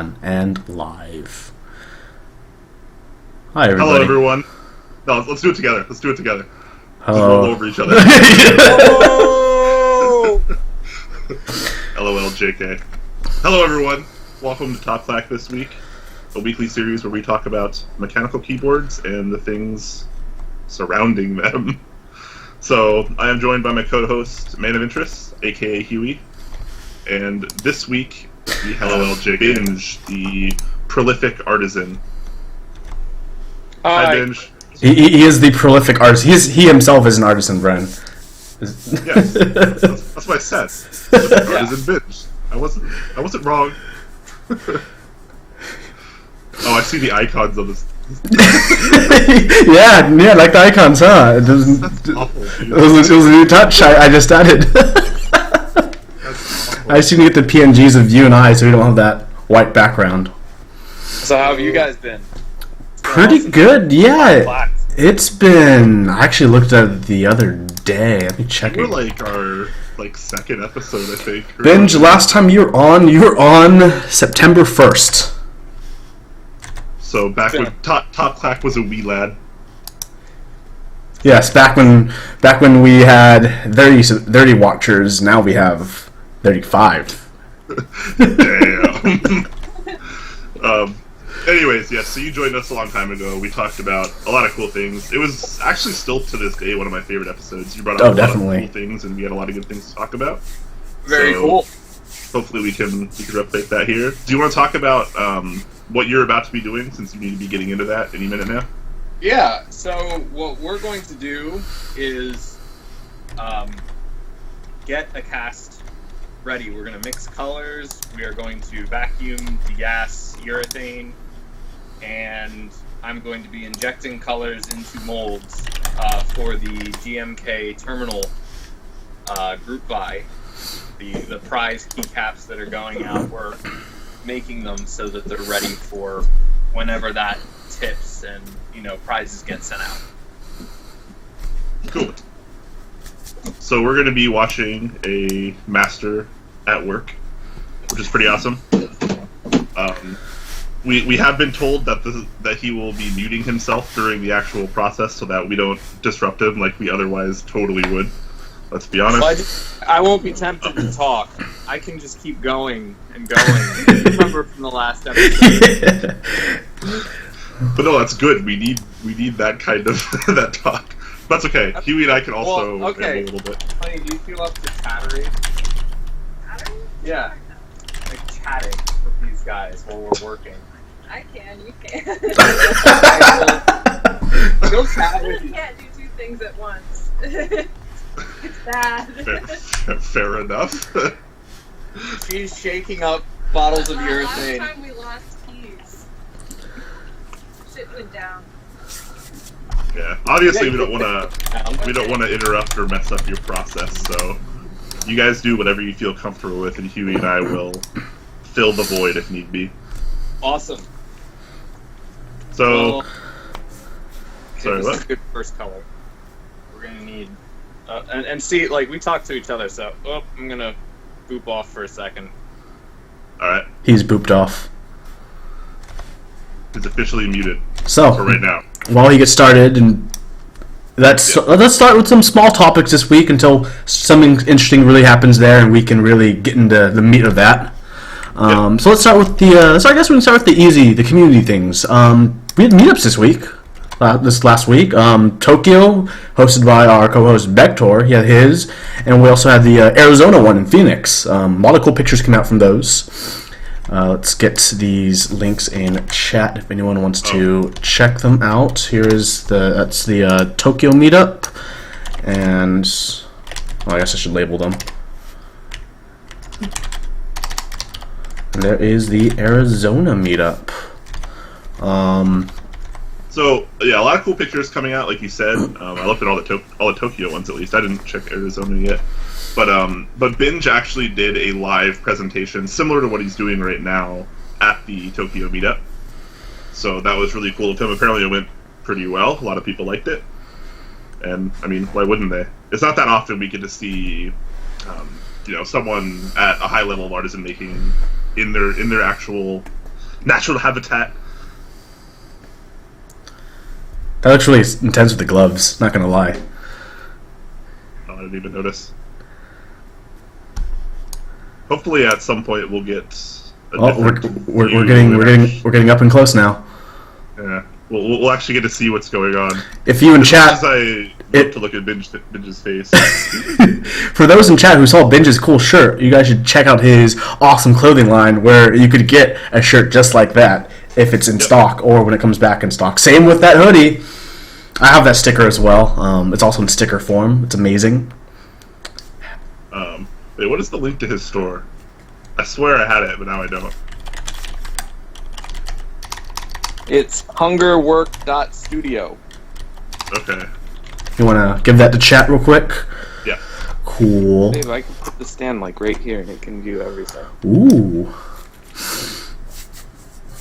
on and live. Hi, everybody. Hello, everyone. No, let's do it together. Let's do it together. Hello. Just roll over each other. LOL, JK. Hello, everyone. Welcome to Top Clack this week, a weekly series where we talk about mechanical keyboards and the things surrounding them. So, I am joined by my co-host, Man of Interest, aka Huey. And this week, we have Binge, the prolific artisan. Hi, Binge. He is the prolific artist. He himself is an artisan, Bren. Yes, that's what I said. Artisan Binge. I wasn't wrong. Oh, I see the icons of this. yeah, like the icons, huh? That's awful, dude. It was a new touch I just added. I just need to get the PNGs of you and I so we don't have that white background. So how have you guys been? Pretty good, yeah. It's been... I actually looked at it the other day. Let me check it. We're like our second episode, I think. Binge, last time you were on September 1st. So back when Top Clack was a wee lad. Yes, back when we had 30 watchers, now we have 35. Damn. Anyways, yes, so you joined us a long time ago. We talked about a lot of cool things. It was actually still to this day one of my favorite episodes. You brought up a lot of cool things, and we had a lot of good things to talk about. Very cool. Hopefully we can replicate that here. Do you want to talk about what you're about to be doing, since you need to be getting into that any minute now? Yeah, so what we're going to do is get a cast ready. We're going to mix colors. We are going to vacuum, degas, urethane, and I'm going to be injecting colors into molds for the GMK terminal group buy. The prize keycaps that are going out, we're making them so that they're ready for whenever that tips and, prizes get sent out. Cool. So we're going to be watching a master at work, which is pretty awesome. We have been told that he will be muting himself during the actual process so that we don't disrupt him like we otherwise totally would. Let's be honest. Well, I won't be tempted to talk. I can just keep going and going. Remember from the last episode. But no, that's good. We need that kind of that talk. That's okay. Huey and I can also ramble a little bit. Honey, do you feel up to chattering? Chattering? Yeah. Like chatting with these guys while we're working. I can, you can. Go chat with You you. can't do two things at once. It's bad. Fair enough. She's shaking up bottles of Last urethane. time we lost keys. Shit went down. Yeah. Obviously, we don't want to interrupt or mess up your process. So, you guys do whatever you feel comfortable with, and Huey and I will fill the void if need be. Awesome. So, Well, sorry, this what? is a good first color. We're gonna need, and see, like we talk to each other. So, I'm gonna boop off for a second. All right. He's booped off. He's officially muted So, for right now. while he gets started, and let's start with some small topics this week until something interesting really happens there, and we can really get into the meat of that. So let's start with I guess we can start with the community things. We had meetups this week. This last week, Tokyo, hosted by our co-host Bektour, he had his, and we also had the Arizona one in Phoenix. A lot of cool pictures came out from those. Let's get these links in chat if anyone wants to check them out. That's the Tokyo meetup, and I guess I should label them. And there is the Arizona meetup. So yeah, a lot of cool pictures coming out, like you said. I looked at all the Tokyo ones at least. I didn't check Arizona yet, but Binge actually did a live presentation similar to what he's doing right now at the Tokyo meetup. So that was really cool of him. Apparently, it went pretty well. A lot of people liked it, and I mean, why wouldn't they? It's not that often we get to see, someone at a high level of artisan making in their actual natural habitat. That looks really intense with the gloves. Not gonna lie. Oh, I didn't even notice. Hopefully, at some point, we'll get. We're getting up and close now. Yeah, we'll actually get to see what's going on. If you in chat, I love to look at Binge's face. For those in chat who saw Binge's cool shirt, you guys should check out his awesome clothing line where you could get a shirt just like that if it's in stock or when it comes back in stock. Same with that hoodie. I have that sticker as well. It's also in sticker form. It's amazing. Wait, what is the link to his store? I swear I had it, but now I don't. It's hungerwork.studio. Okay. You want to give that to chat real quick? Yeah. Cool. Dave, I can put the stand like right here and it can view everything. Ooh.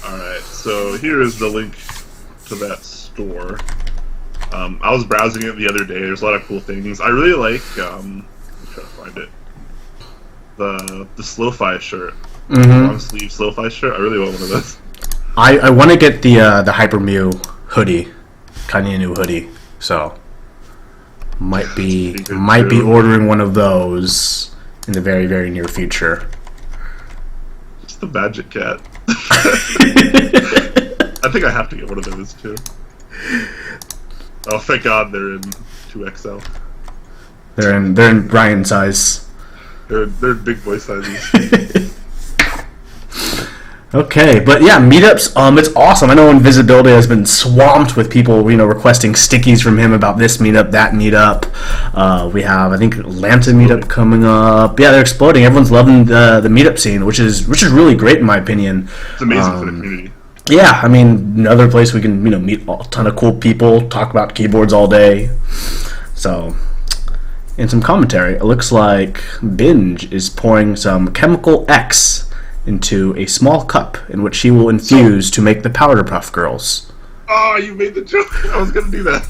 Alright, so here is the link to that store. I was browsing it the other day. There's a lot of cool things. I really like, let me try to find it. The Slow-Fi shirt. Long sleeve Slow-Fi shirt. I really want one of those. I want to get the Hyper Mew hoodie. Kind of a new hoodie. So might be ordering one of those in the very, very near future. Just the Magic Cat. I think I have to get one of those too. Oh, thank God they're in 2XL. They're in Brian size. They're big boy sizes. Okay, but yeah, meetups. It's awesome. I know Invisibility has been swamped with people, requesting stickies from him about this meetup, that meetup. We have, I think, Atlanta meetup coming up. Yeah, they're exploding. Everyone's loving the meetup scene, which is really great in my opinion. It's amazing for the community. Yeah, I mean, another place we can meet a ton of cool people, talk about keyboards all day. So, in some commentary, it looks like Binge is pouring some Chemical X into a small cup in which he will infuse to make the Powder Puff Girls. Oh, you made the joke. I was gonna do that.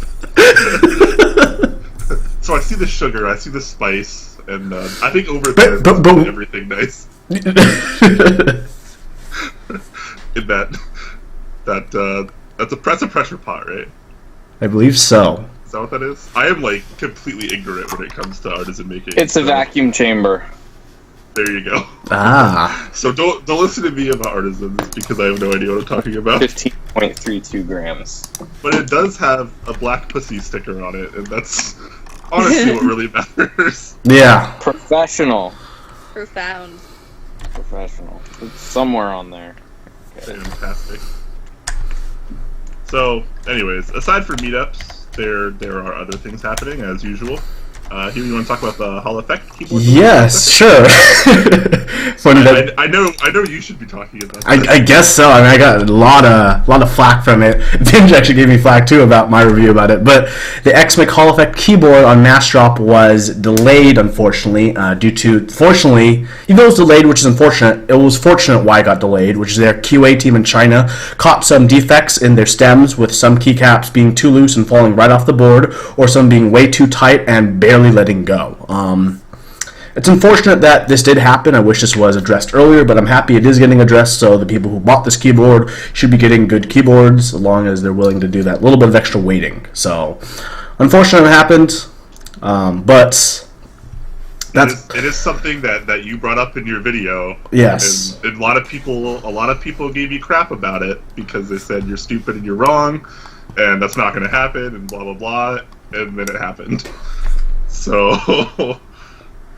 So I see the sugar, I see the spice, and I think over there is everything nice. In that's a pressure pot, right? I believe so. Is that what that is? I am completely ignorant when it comes to artisan making. It's a vacuum chamber. There you go. Ah. So don't listen to me about artisans because I have no idea what I'm talking about. 15.32 grams. But it does have a black pussy sticker on it, and that's honestly what really matters. Yeah. Professional. Profound. Professional. It's somewhere on there. Okay. Fantastic. So, anyways, aside from meetups, there are other things happening as usual. Hugh, you want to talk about the Hall Effect keyboard? Yes, sure. Funny that I know you should be talking about that. I guess so. I mean, I got a lot of flack from it. Binge actually gave me flack too about my review about it. But the XMIC Hall Effect keyboard on Mass Drop was delayed, unfortunately, due to, fortunately, even though it was delayed, which is unfortunate, it was fortunate why it got delayed, which is their QA team in China caught some defects in their stems, with some keycaps being too loose and falling right off the board, or some being way too tight and barely letting go. It's unfortunate that this did happen. I wish this was addressed earlier, but I'm happy it is getting addressed, so the people who bought this keyboard should be getting good keyboards, as long as they're willing to do that little bit of extra waiting. So, unfortunately it happened, but it is something that you brought up in your video. Yes. And a lot of people gave you crap about it because they said you're stupid and you're wrong, and that's not going to happen, and blah blah blah, and then it happened. So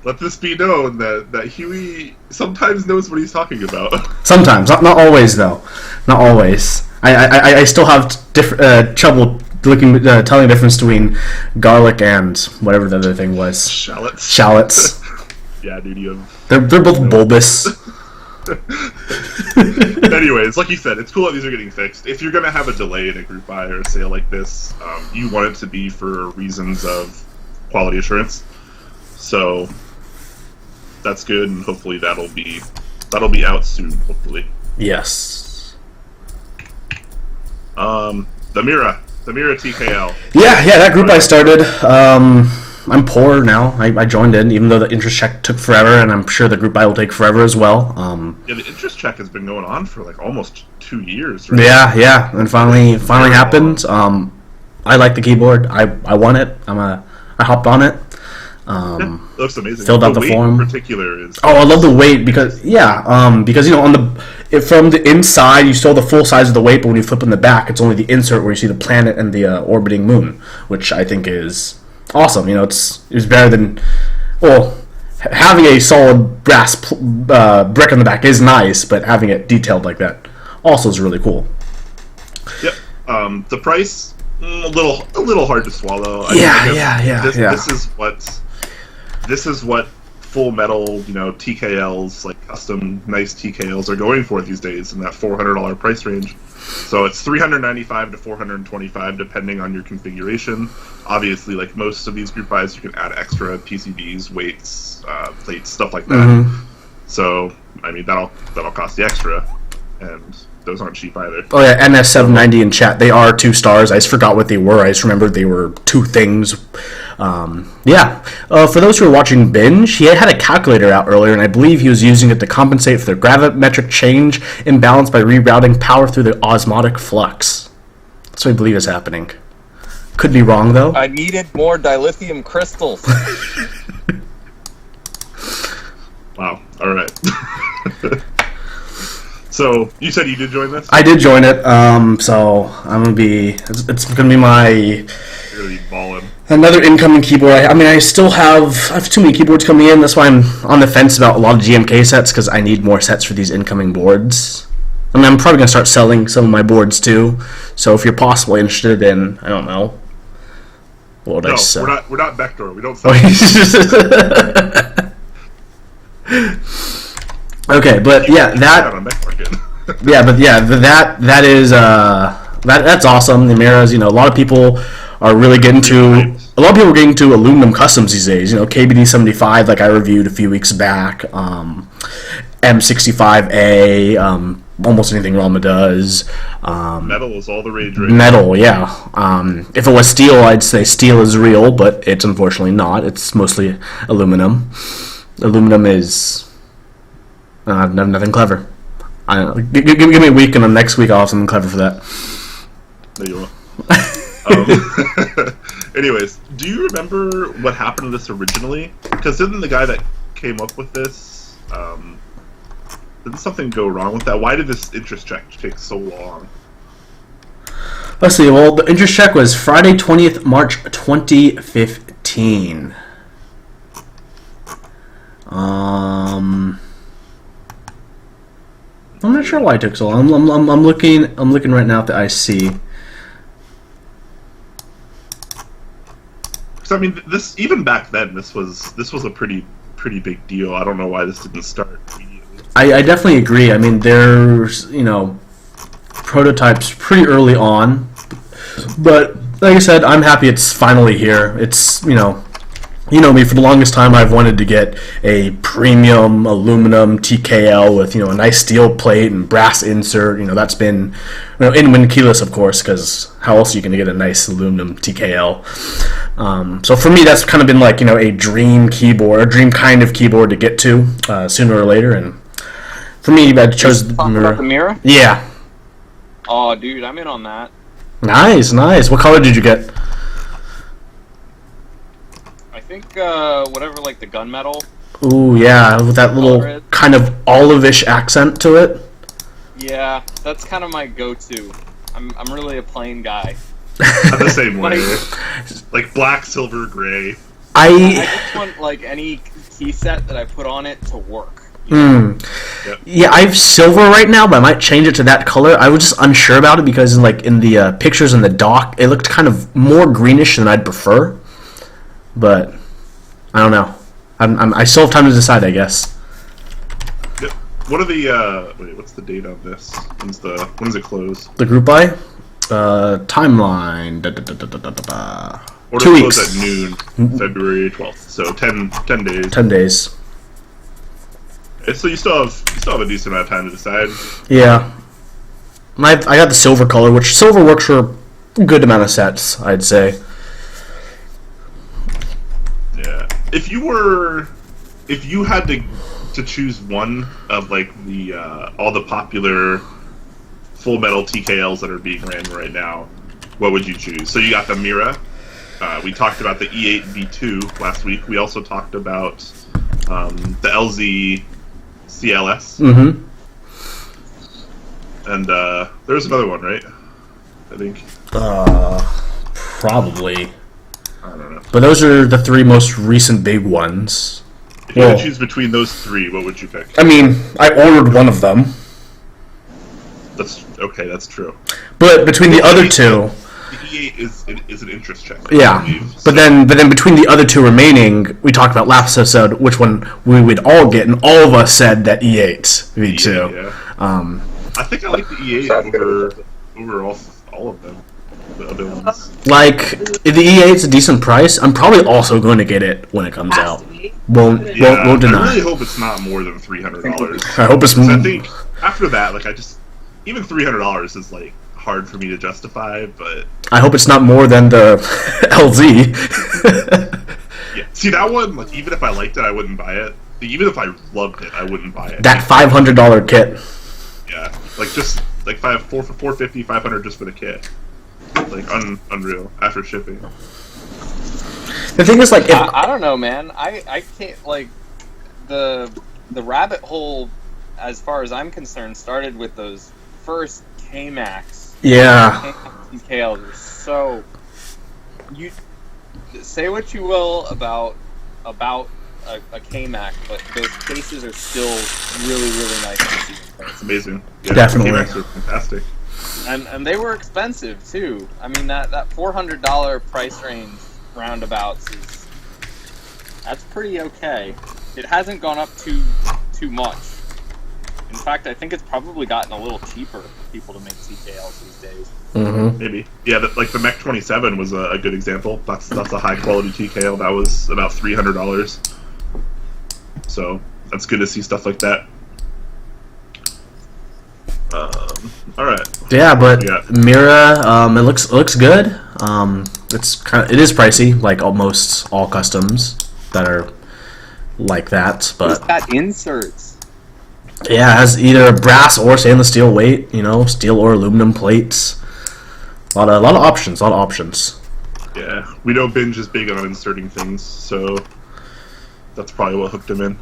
let this be known that Huey sometimes knows what he's talking about. Sometimes, not always though. Not always. I still have trouble telling the difference between garlic and whatever the other thing was. Shallots. Yeah, dude, they're both bulbous. Anyways, like you said, it's cool that these are getting fixed. If you're gonna have a delay in a group buy or a sale like this, you want it to be for reasons of quality assurance. So that's good, and hopefully that'll be out soon. Hopefully. Yes. The Mira TKL. Yeah, that group I started. I'm poor now. I joined in, even though the interest check took forever, and I'm sure the group buy will take forever as well. Yeah, the interest check has been going on for like almost 2 years. Right? Yeah, and finally happened. I like the keyboard. I want it. I hopped on it. It looks amazing. Filled out the weight form. In particular is. Oh, I love the weight because on from the inside you still have the full size of the weight, but when you flip in the back, it's only the insert where you see the planet and the orbiting moon, which I think is awesome. It's better than having a solid brass brick on the back is nice, but having it detailed like that also is really cool. Yep. The price a little hard to swallow. This is what full metal, TKLs, like custom nice TKLs are going for these days in that $400 price range. So it's $395 to $425 depending on your configuration. Obviously, like most of these group buys, you can add extra PCBs, weights, plates, stuff like that. Mm-hmm. So I mean that'll cost the extra, and those aren't cheap either. Oh yeah, NS790 in chat. They are 2 stars. I just forgot what they were. I just remembered they were 2 things. For those who are watching Binge, he had a calculator out earlier, and I believe he was using it to compensate for the gravimetric change imbalance by rerouting power through the osmotic flux. That's what I believe is happening. Could be wrong, though. I needed more dilithium crystals. Wow. All right. So you said you did join this? I did join it. So I'm gonna be. It's gonna be my. You're gonna be balling. Another incoming keyboard. I have too many keyboards coming in. That's why I'm on the fence about a lot of GMK sets, because I need more sets for these incoming boards. I mean, I'm probably gonna start selling some of my boards too. So if you're possibly interested in, I don't know. What would I sell? We're not Bektour. We don't sell. Okay, but that's awesome. The mirrors, a lot of people are really getting to aluminum customs these days. KBD 75, like I reviewed a few weeks back. M65A, almost anything Rama does. Metal is all the rage right Metal, yeah. If it was steel, I'd say steel is real, but it's unfortunately not. It's mostly aluminum. Aluminum is nothing clever. Give me a week, and the next week I'll have something clever for that. No, you won't. Anyways, do you remember what happened to this originally? Because didn't the guy that came up with this, didn't something go wrong with that? Why did this interest check take so long? Let's see. Well, the interest check was Friday 20th, March 2015. I'm not sure why it took so long. I'm looking right now at the IC. Because I mean, this even back then, this was a pretty big deal. I don't know why this didn't start immediately. I definitely agree. I mean, there's prototypes pretty early on, but like I said, I'm happy it's finally here. It's me, for the longest time I've wanted to get a premium aluminum TKL with a nice steel plate and brass insert. That's been in-win keyless, of course, because how else are you going to get a nice aluminum TKL? So for me, that's kind of been like a dream keyboard, a dream kind of keyboard to get to sooner or later. And for me, I chose the mirror. About the mirror? Yeah. Oh, dude, I'm in on that. Nice. What color did you get? I think whatever, like the gunmetal. Ooh, yeah, with that little kind of olive-ish accent to it. Yeah, that's kind of my go-to. I'm really a plain guy. Not the same way. Like black, silver, gray. I just want like any key set that I put on it to work. Yep. Yeah, I have silver right now, but I might change it to that color. I was just unsure about it because in the pictures in the dock, it looked kind of more greenish than I'd prefer. But I don't know. I still have time to decide, I guess. Yep. What are the what's the date on this? When does it close? The group buy? Timeline. Order 2 close weeks. at noon, February 12th. So 10 days. 10 days. So you still have a decent amount of time to decide. Yeah. I got the silver color, which silver works for a good amount of sets, I'd say. if you had to choose one of like the all the popular Full Metal TKLs that are being ran right now, what would you choose? So you got the Mira. We talked about the E8 V2 last week. We also talked about the LZ CLS. Mm-hmm. And there's another one, right? I think. Probably. I don't know. But those are the three most recent big ones. If you had to choose between those three, what would you pick? I mean, I ordered one of them. That's okay. That's true. But between the other two, the E8 is an interest check. yeah. I believe, But then between the other two remaining, we talked about last episode which one we would all get, and all of us said that E8 V2. Yeah. I think I like the E8 over all of them. The other ones. Like, if the E8 is a decent price, I'm probably also going to get it when it comes out. Won't deny. I really hope it's not more than $300. I hope it's more. I think after that, like even $300 is like hard for me to justify, but I hope it's not more than the LZ. yeah. See that one, like even if I liked it, I wouldn't buy it. Even if I loved it, I wouldn't buy it. That $500 kit. Yeah, like just like $450, $500 just for the kit. Like unreal after shipping. The thing is, like, if, I don't know, man. I can't, like, the rabbit hole, as far as I'm concerned, started with those first K-Max. yeah, TKLs were so. You say what you will about a K-Max, but those cases are still really, really nice to see. It's amazing. Yeah, Definitely. K-Max are fantastic. And they were expensive too. I mean that $400 price range roundabouts that's pretty okay. It hasn't gone up too much. In fact, I think it's probably gotten a little cheaper for people to make TKLs these days. mm-hmm. Maybe. Yeah, like the Mech 27 was a good example. That's a high quality TKL. That was about $300. So that's good to see stuff like that. All right. Yeah, but Yeah. Mira, it looks good. It is pricey, like almost all customs that are like that. It's But got inserts. yeah, it has either brass or stainless steel weight. Steel or aluminum plates. A lot of options. Yeah, we know Binge is big on inserting things, so that's probably what hooked him in.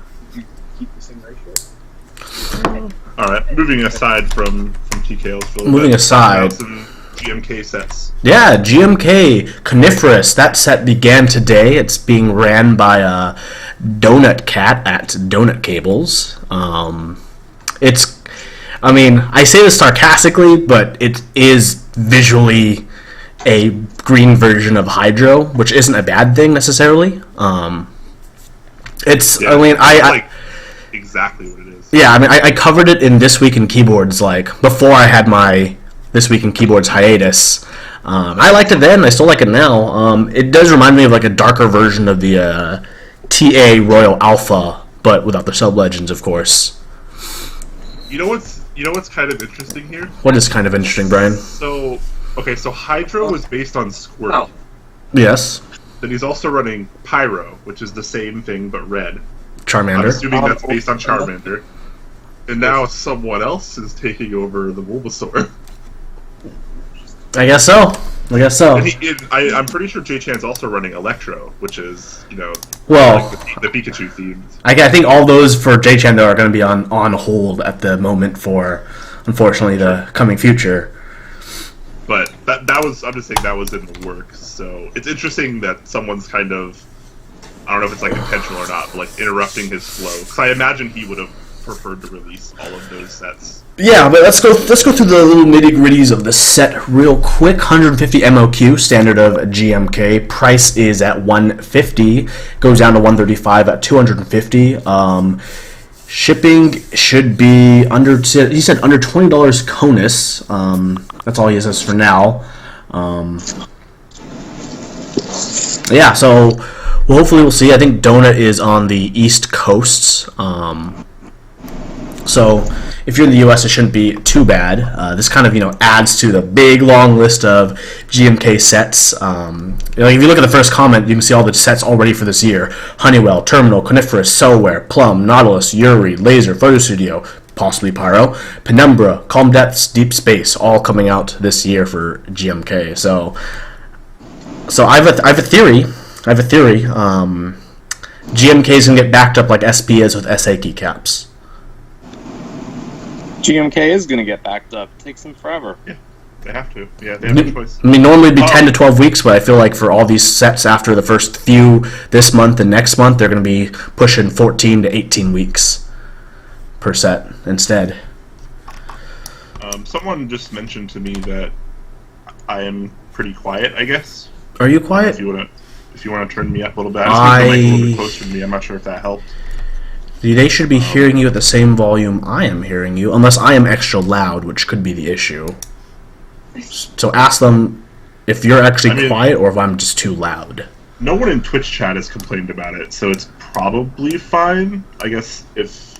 Keep this in ratio. All right, moving aside from TKLs. For a little Moving bit, aside. some GMK sets. Yeah, GMK Coniferous. That set began today. It's being ran by Donut Cat at Donut Cables. I say this sarcastically, but it is visually a green version of Hydro, which isn't a bad thing necessarily. It's. Yeah, it's like exactly what it is. Yeah, I covered it in This Week in Keyboards, like, before I had my This Week in Keyboards hiatus. I liked it then, I still like it now. It does remind me of, like, a darker version of the TA Royal Alpha, but without the sub-legends, of course. You know what's kind of interesting here? What is kind of interesting, Brian? So Hydro was based on Squirt. Oh. Yes. Then he's also running Pyro, which is the same thing but red. I'm Charmander. assuming that's based on Charmander. And now someone else is taking over the Bulbasaur. I guess so. And I'm pretty sure J-Chan's also running Electro, which is, Well, like the Pikachu themed. I think all those for J-Chan, though, are going to be on hold at the moment for, unfortunately, the coming future. But I'm just saying that was in the works. So it's interesting that someone's kind of, I don't know if it's like intentional or not, but like interrupting his flow. Because I imagine he would have preferred to release all of those sets. Yeah, but let's go through the little nitty gritties of the set real quick. 150 MOQ, standard of GMK. Price is at $150. Goes down to $135 at $250. Shipping should be he said under $20 CONUS. That's all he says for now. Yeah, so hopefully we'll see. I think Donut is on the East Coast. So if you're in the U.S., it shouldn't be too bad. This kind of adds to the big long list of GMK sets. If you look at the first comment, you can see all the sets already for this year: Honeywell, Terminal, Coniferous, Cellware, Plum, Nautilus, Yuri, Laser, Photo Studio, possibly Pyro, Penumbra, Calm Depths, Deep Space, all coming out this year for GMK. So I have a theory. GMK is gonna get backed up like SP is with SA keycaps. GMK is going to get backed up. It takes them forever. Yeah, they have to. Yeah, they have no choice. I mean, normally it'd be 10 to 12 weeks, but I feel like for all these sets after the first few this month and next month, they're going to be pushing 14 to 18 weeks per set instead. Someone just mentioned to me that I am pretty quiet, I guess. Are you quiet? If you want to turn me up a little bit. I just need the mic a little bit closer to me. I'm not sure if that helped. They should be hearing you at the same volume I am hearing you, unless I am extra loud, which could be the issue. So ask them if you're actually quiet or if I'm just too loud. No one in Twitch chat has complained about it, so it's probably fine. I guess if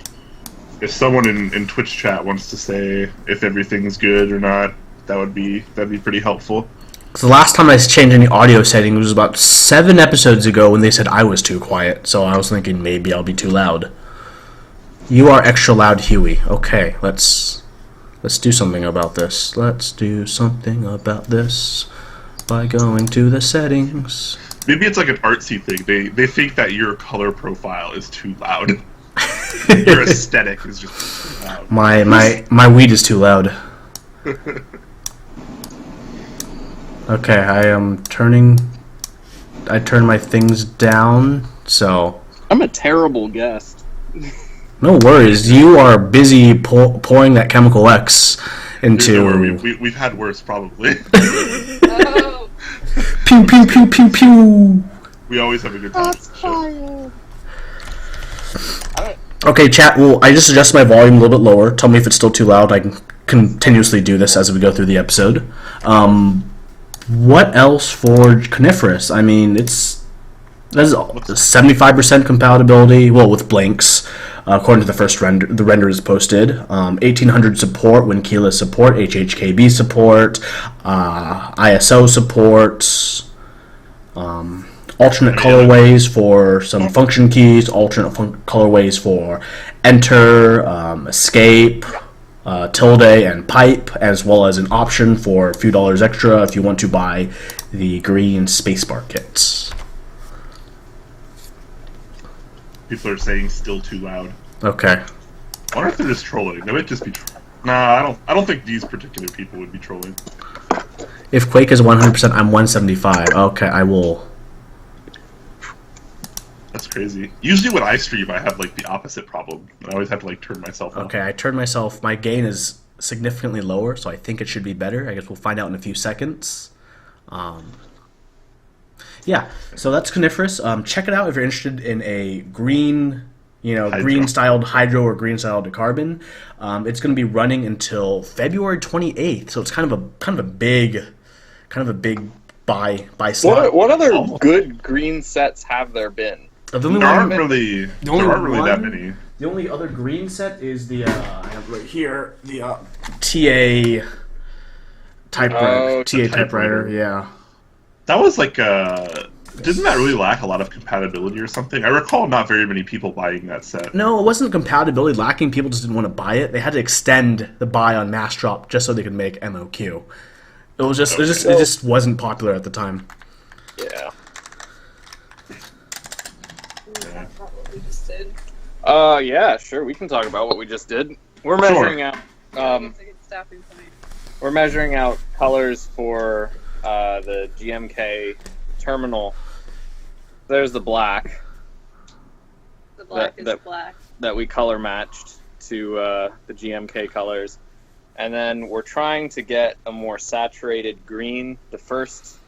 someone in Twitch chat wants to say if everything's good or not, that'd be pretty helpful. The last time I changed any audio settings was about 7 episodes ago when they said I was too quiet, so I was thinking maybe I'll be too loud. You are extra loud, Huey. Okay, let's do something about this. Let's do something about this by going to the settings. Maybe it's like an artsy thing. They think that your color profile is too loud. Your aesthetic is just too loud. My weed is too loud. Okay, I turned my things down, so... I'm a terrible guest. No worries, you are busy pouring that Chemical X into... We've had worse, probably. Oh. Pew, pew, pew, pew, pew! We always have a good time. Okay, chat, well, I just adjusted my volume a little bit lower. Tell me if it's still too loud. I can continuously do this as we go through the episode. What else for Coniferous? I mean, there's 75% compatibility, well, with blanks, according to the first render. The render is posted. 1800 support, win keyless support, HHKB support, ISO support, alternate colorways for some function keys, alternate colorways for enter, escape, tilde, and pipe, as well as an option for a few dollars extra if you want to buy the green spacebar kits. People are saying still too loud. Okay. I wonder if they're just trolling. They might just be Nah, I don't think these particular people would be trolling. If Quake is 100%, I'm 175. Okay, I will... That's crazy. Usually when I stream, I have, like, the opposite problem. I always have to, like, turn myself up. Okay, I turned myself... My gain is significantly lower, so I think it should be better. I guess we'll find out in a few seconds. Yeah, so that's Coniferous. Check it out if you're interested in a green... green-styled hydro or green-styled carbon. It's going to be running until February 28th, so it's kind of a big buy slot. What other good green sets have there been? There aren't really that many. The only other green set is the I have right here the TA typewriter. Yeah, that was like didn't that really lack a lot of compatibility or something? I recall not very many people buying that set. No, it wasn't compatibility lacking. People just didn't want to buy it. They had to extend the buy on mass drop just so they could make MOQ. It was just, it just wasn't popular at the time. Yeah. What we just did. Yeah, sure. We can talk about what we just did. We're measuring out. We're measuring out colors for the GMK terminal. There's the black. The black is black. That we color matched to the GMK colors. And then we're trying to get a more saturated green. The first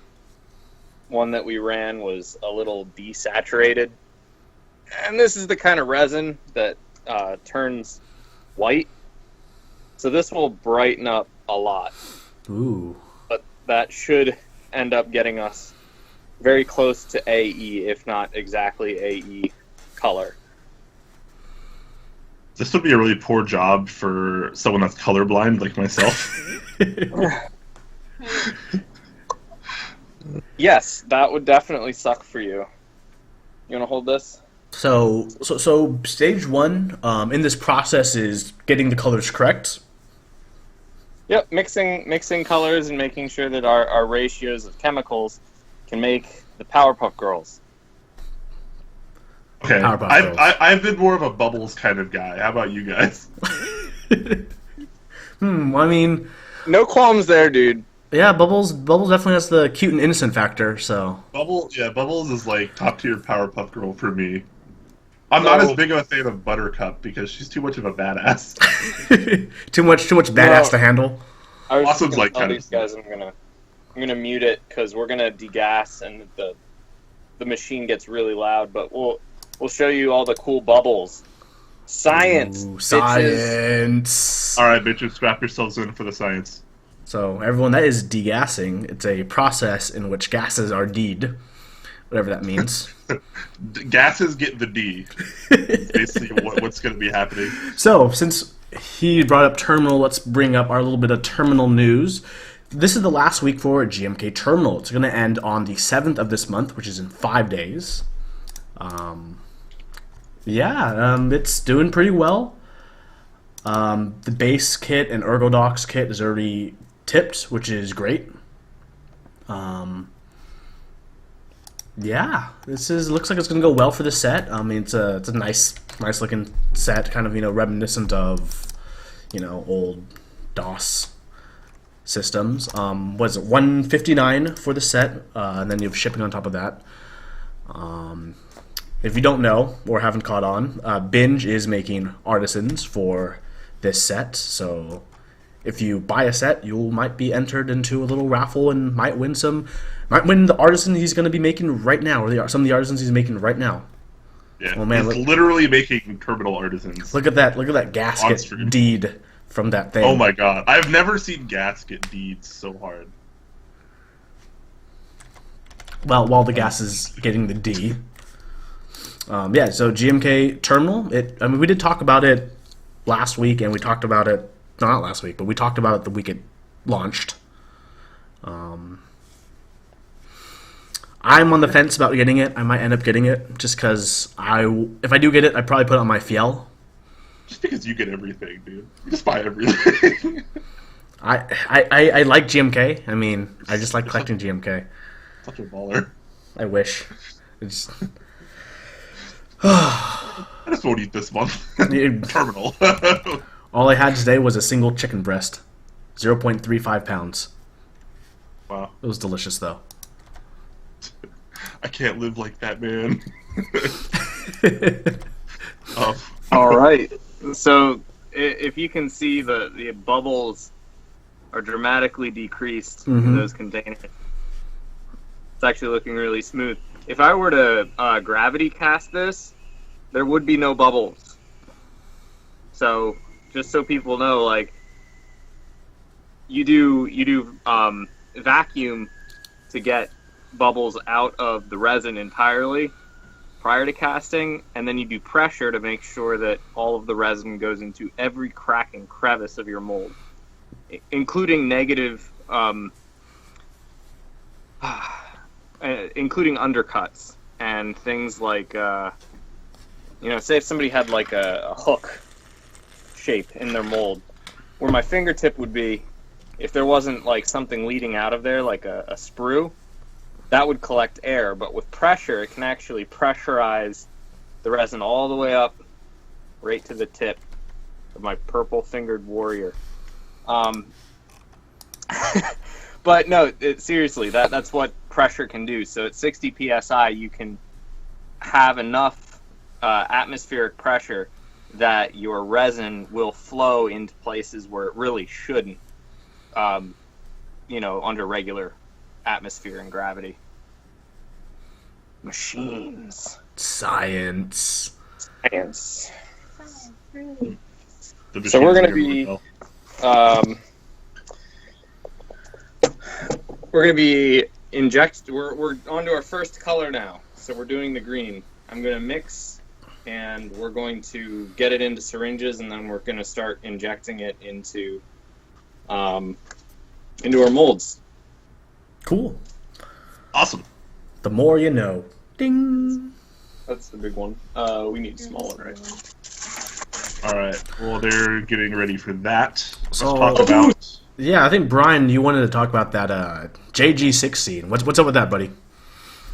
one that we ran was a little desaturated. And this is the kind of resin that turns white. So this will brighten up a lot. Ooh. But that should end up getting us very close to AE, if not exactly AE color. This would be a really poor job for someone that's colorblind like myself. Yes, that would definitely suck for you. You want to hold this? So stage one in this process is getting the colors correct. Yep, mixing colors and making sure that our ratios of chemicals can make the Powerpuff Girls. Okay, Powerpuff Girls. I've been more of a Bubbles kind of guy. How about you guys? I mean, No qualms there, dude. yeah, Bubbles definitely has the cute and innocent factor. So Bubbles is like top tier Powerpuff Girl for me. I'm not as big of a fan of Buttercup because she's too much of a badass. too much badass to handle. I was Blossom's just gonna like tell kind of- these guys I'm gonna mute it because we're gonna degas and the machine gets really loud. But we'll show you all the cool bubbles. Science, Ooh, bitches. science. All right, bitches, strap yourselves in for the science. So everyone, that is degassing. It's a process in which gases are deed, whatever that means. Gases get the D. It's basically what's going to be happening. So since he brought up terminal, let's bring up our little bit of terminal news. This is the last week for GMK Terminal. It's going to end on the 7th of this month, which is in 5 days. It's doing pretty well. The base kit and Ergodox kit is already tipped, which is great. Looks like it's gonna go well for the set. I mean, it's a nice looking set, kind of reminiscent of old DOS systems. Was it $159 for the set, and then you have shipping on top of that. If you don't know or haven't caught on, Binge is making artisans for this set. So if you buy a set, you might be entered into a little raffle and might win the artisan he's going to be making right now, or some of the artisans he's making right now. Yeah, oh man, he's literally making terminal artisans. Look at that gasket deed from that thing. Oh my god, I've never seen gasket deeds so hard. Well, while the gas is getting the D. So GMK Terminal, we did talk about it last week, and we talked about it, not last week, but we talked about it the week it launched. I'm on the fence about getting it. I might end up getting it, just because if I do get it, I'd probably put it on my Fiel. Just because you get everything, dude. You just buy everything. I like GMK. I mean, I just like collecting GMK. Such a baller. I wish. It's... I just won't eat this month. Terminal. All I had today was a single chicken breast. 0.35 pounds. Wow. It was delicious, though. I can't live like that, man. All right. So if you can see, the bubbles are dramatically decreased in those containers. It's actually looking really smooth. If I were to gravity cast this, there would be no bubbles. So just so people know, like, you do vacuum to get bubbles out of the resin entirely prior to casting, and then you do pressure to make sure that all of the resin goes into every crack and crevice of your mold, including negative, including undercuts and things like, say if somebody had like a hook shape in their mold, where my fingertip would be, if there wasn't like something leading out of there, like a sprue, that would collect air, but with pressure, it can actually pressurize the resin all the way up, right to the tip of my purple-fingered warrior. But no, seriously, that's what pressure can do. So at 60 psi, you can have enough atmospheric pressure that your resin will flow into places where it really shouldn't, under regular atmosphere and gravity. Machines. Science. So we're going to be we're onto our first color now. So we're doing the green. I'm going to mix and we're going to get it into syringes, and then we're going to start injecting it into our molds. Cool. Awesome. The more you know. Ding. That's the big one. We need a small one, right? All right. Well, they're getting ready for that. Let's So- talk about. Yeah, I think Brian, you wanted to talk about that JG6 scene. What's up with that, buddy?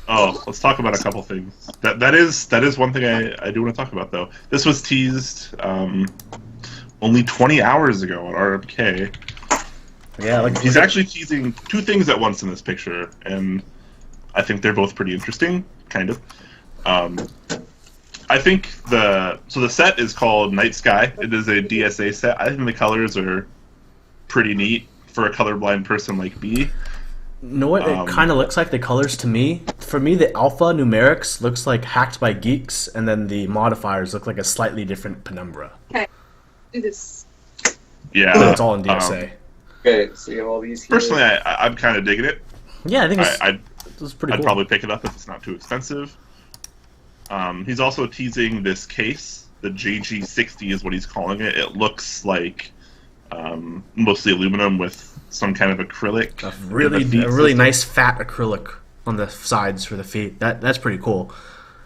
Oh, let's talk about a couple things. That is one thing I do want to talk about, though. This was teased only 20 hours ago on RMK. Yeah, like He's actually teasing two things at once in this picture, and I think they're both pretty interesting, kind of. I think the set is called Night Sky. It is a DSA set. I think the colors are pretty neat for a colorblind person like me. You know what it kind of looks like, the colors to me? For me, the alpha numerics looks like Hacked by Geeks, and then the modifiers look like a slightly different penumbra. Okay, do this. Yeah, It's all in DSA. Okay, so you have all these here. personally, I'm kind of digging it. Yeah, I think I'd it's pretty cool. probably pick it up if it's not too expensive. He's also teasing this case. The JG60 is what he's calling it. It looks like mostly aluminum with some kind of acrylic. a really in the feet really system. nice fat acrylic on the sides for the feet. That's pretty cool.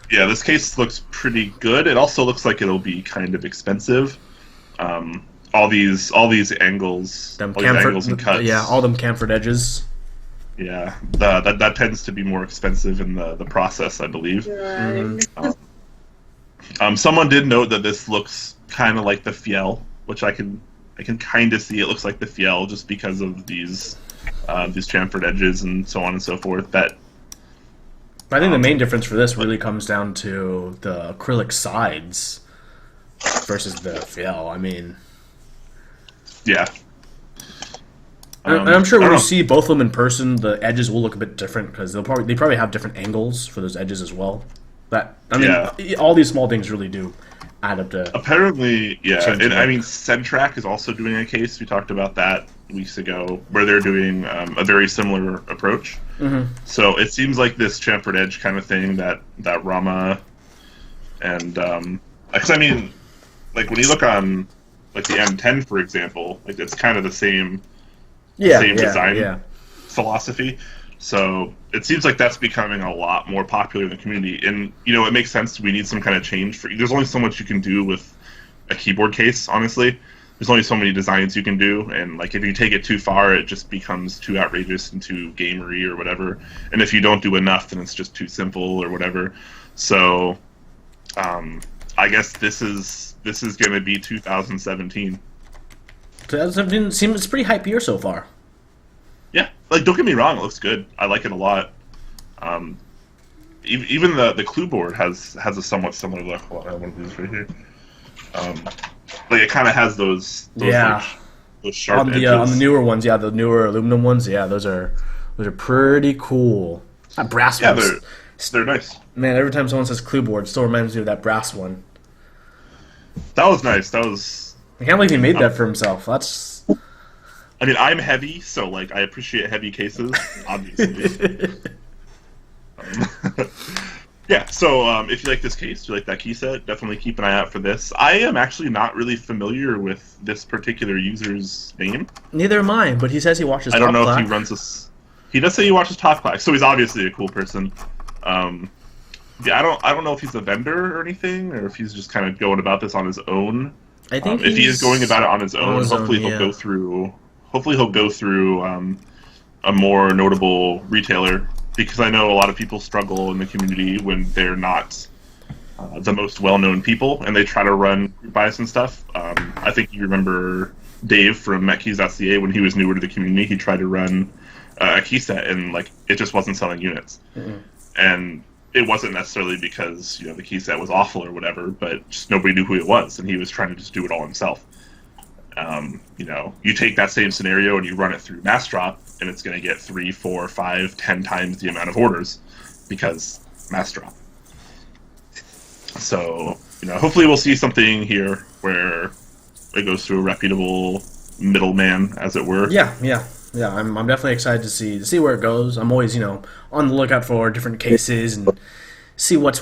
Yeah, this case looks pretty good. It also looks like it'll be kind of expensive. All these angles, Them all these angles and cuts. yeah, all them chamfered edges. Yeah, that tends to be more expensive in the process, I believe. Someone did note that this looks kind of like the Fiel, which I can kind of see. It looks like the Fiel just because of these chamfered edges and so on and so forth. That But I think the main difference for this really comes down to the acrylic sides versus the Fiel. I mean, yeah. and I'm sure I when don't you know. see both of them in person, the edges will look a bit different because they probably have different angles for those edges as well. All these small things really do add up to. Apparently, yeah. Change And it. I mean, Centrac is also doing a case. We talked about that weeks ago, where they're doing a very similar approach. Mhm. So it seems like this chamfered edge kind of thing that Rama and because I mean, like when you look on like the M10, for example, like it's kind of the same design philosophy. So it seems like that's becoming a lot more popular in the community, and it makes sense. We need some kind of change. There's only so much you can do with a keyboard case, honestly. There's only so many designs you can do, and like if you take it too far, it just becomes too outrageous and too gamery or whatever. And if you don't do enough, then it's just too simple or whatever. So I guess this is going to be 2017. 2017 seems it's a pretty hype year so far. Yeah, like don't get me wrong, it looks good. I like it a lot. Even the clue board has a somewhat similar look. Hold on, I have one of these right here. Like it kind of has those those sharp On edges. the newer ones, the newer aluminum ones, those are pretty cool. That brass Yeah, ones, they're nice. man. Every time someone says clue board, it still reminds me of that brass one. That was nice. That was. I can't believe he made that for himself. That's. I mean, I'm heavy, so like I appreciate heavy cases, obviously. Yeah, so if you like this case, you like that key set, definitely keep an eye out for this. I am actually not really familiar with this particular user's name. Neither am I, but he says he watches. I don't Top know Clack. if he runs this. He does say he watches Top Clack, so he's obviously a cool person. Yeah, I don't know if he's a vendor or anything, or if he's just kind of going about this on his own. I think if he is going about it on his own, hopefully yeah. he'll go through. Hopefully he'll go through a more notable retailer, because I know a lot of people struggle in the community when they're not the most well-known people, and they try to run group buys and stuff. I think you remember Dave from MetKeys.ca when he was newer to the community. He tried to run a key set, and like it just wasn't selling units. Mm-hmm. And it wasn't necessarily because the key set was awful or whatever, but just nobody knew who it was, and he was trying to just do it all himself. You take that same scenario and you run it through mass drop, and it's going to get 3, 4, 5, 10 times the amount of orders because mass drop. So, hopefully we'll see something here where it goes through a reputable middleman, as it were. Yeah. I'm definitely excited to see where it goes. I'm always on the lookout for different cases and see what's.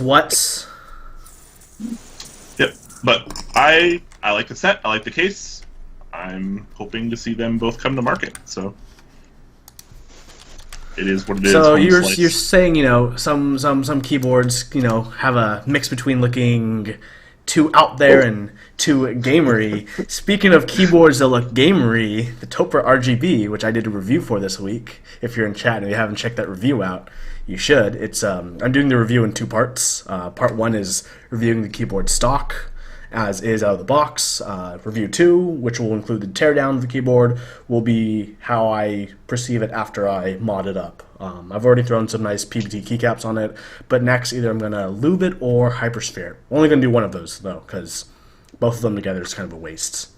But I like the set. I like the case. I'm hoping to see them both come to market. So it is what it is. So Home you're slice. saying, some keyboards, have a mix between looking too out there and too gamery. Speaking of keyboards that look gamery, the Topper RGB, which I did a review for this week. If you're in chat and you haven't checked that review out, you should. It's I'm doing the review in two parts. Part one is reviewing the keyboard stock as is out of the box. Review 2, which will include the teardown of the keyboard, will be how I perceive it after I mod it up. I've already thrown some nice PBT keycaps on it, but next either I'm going to lube it or hypersphere. I'm only going to do one of those, though, because both of them together is kind of a waste.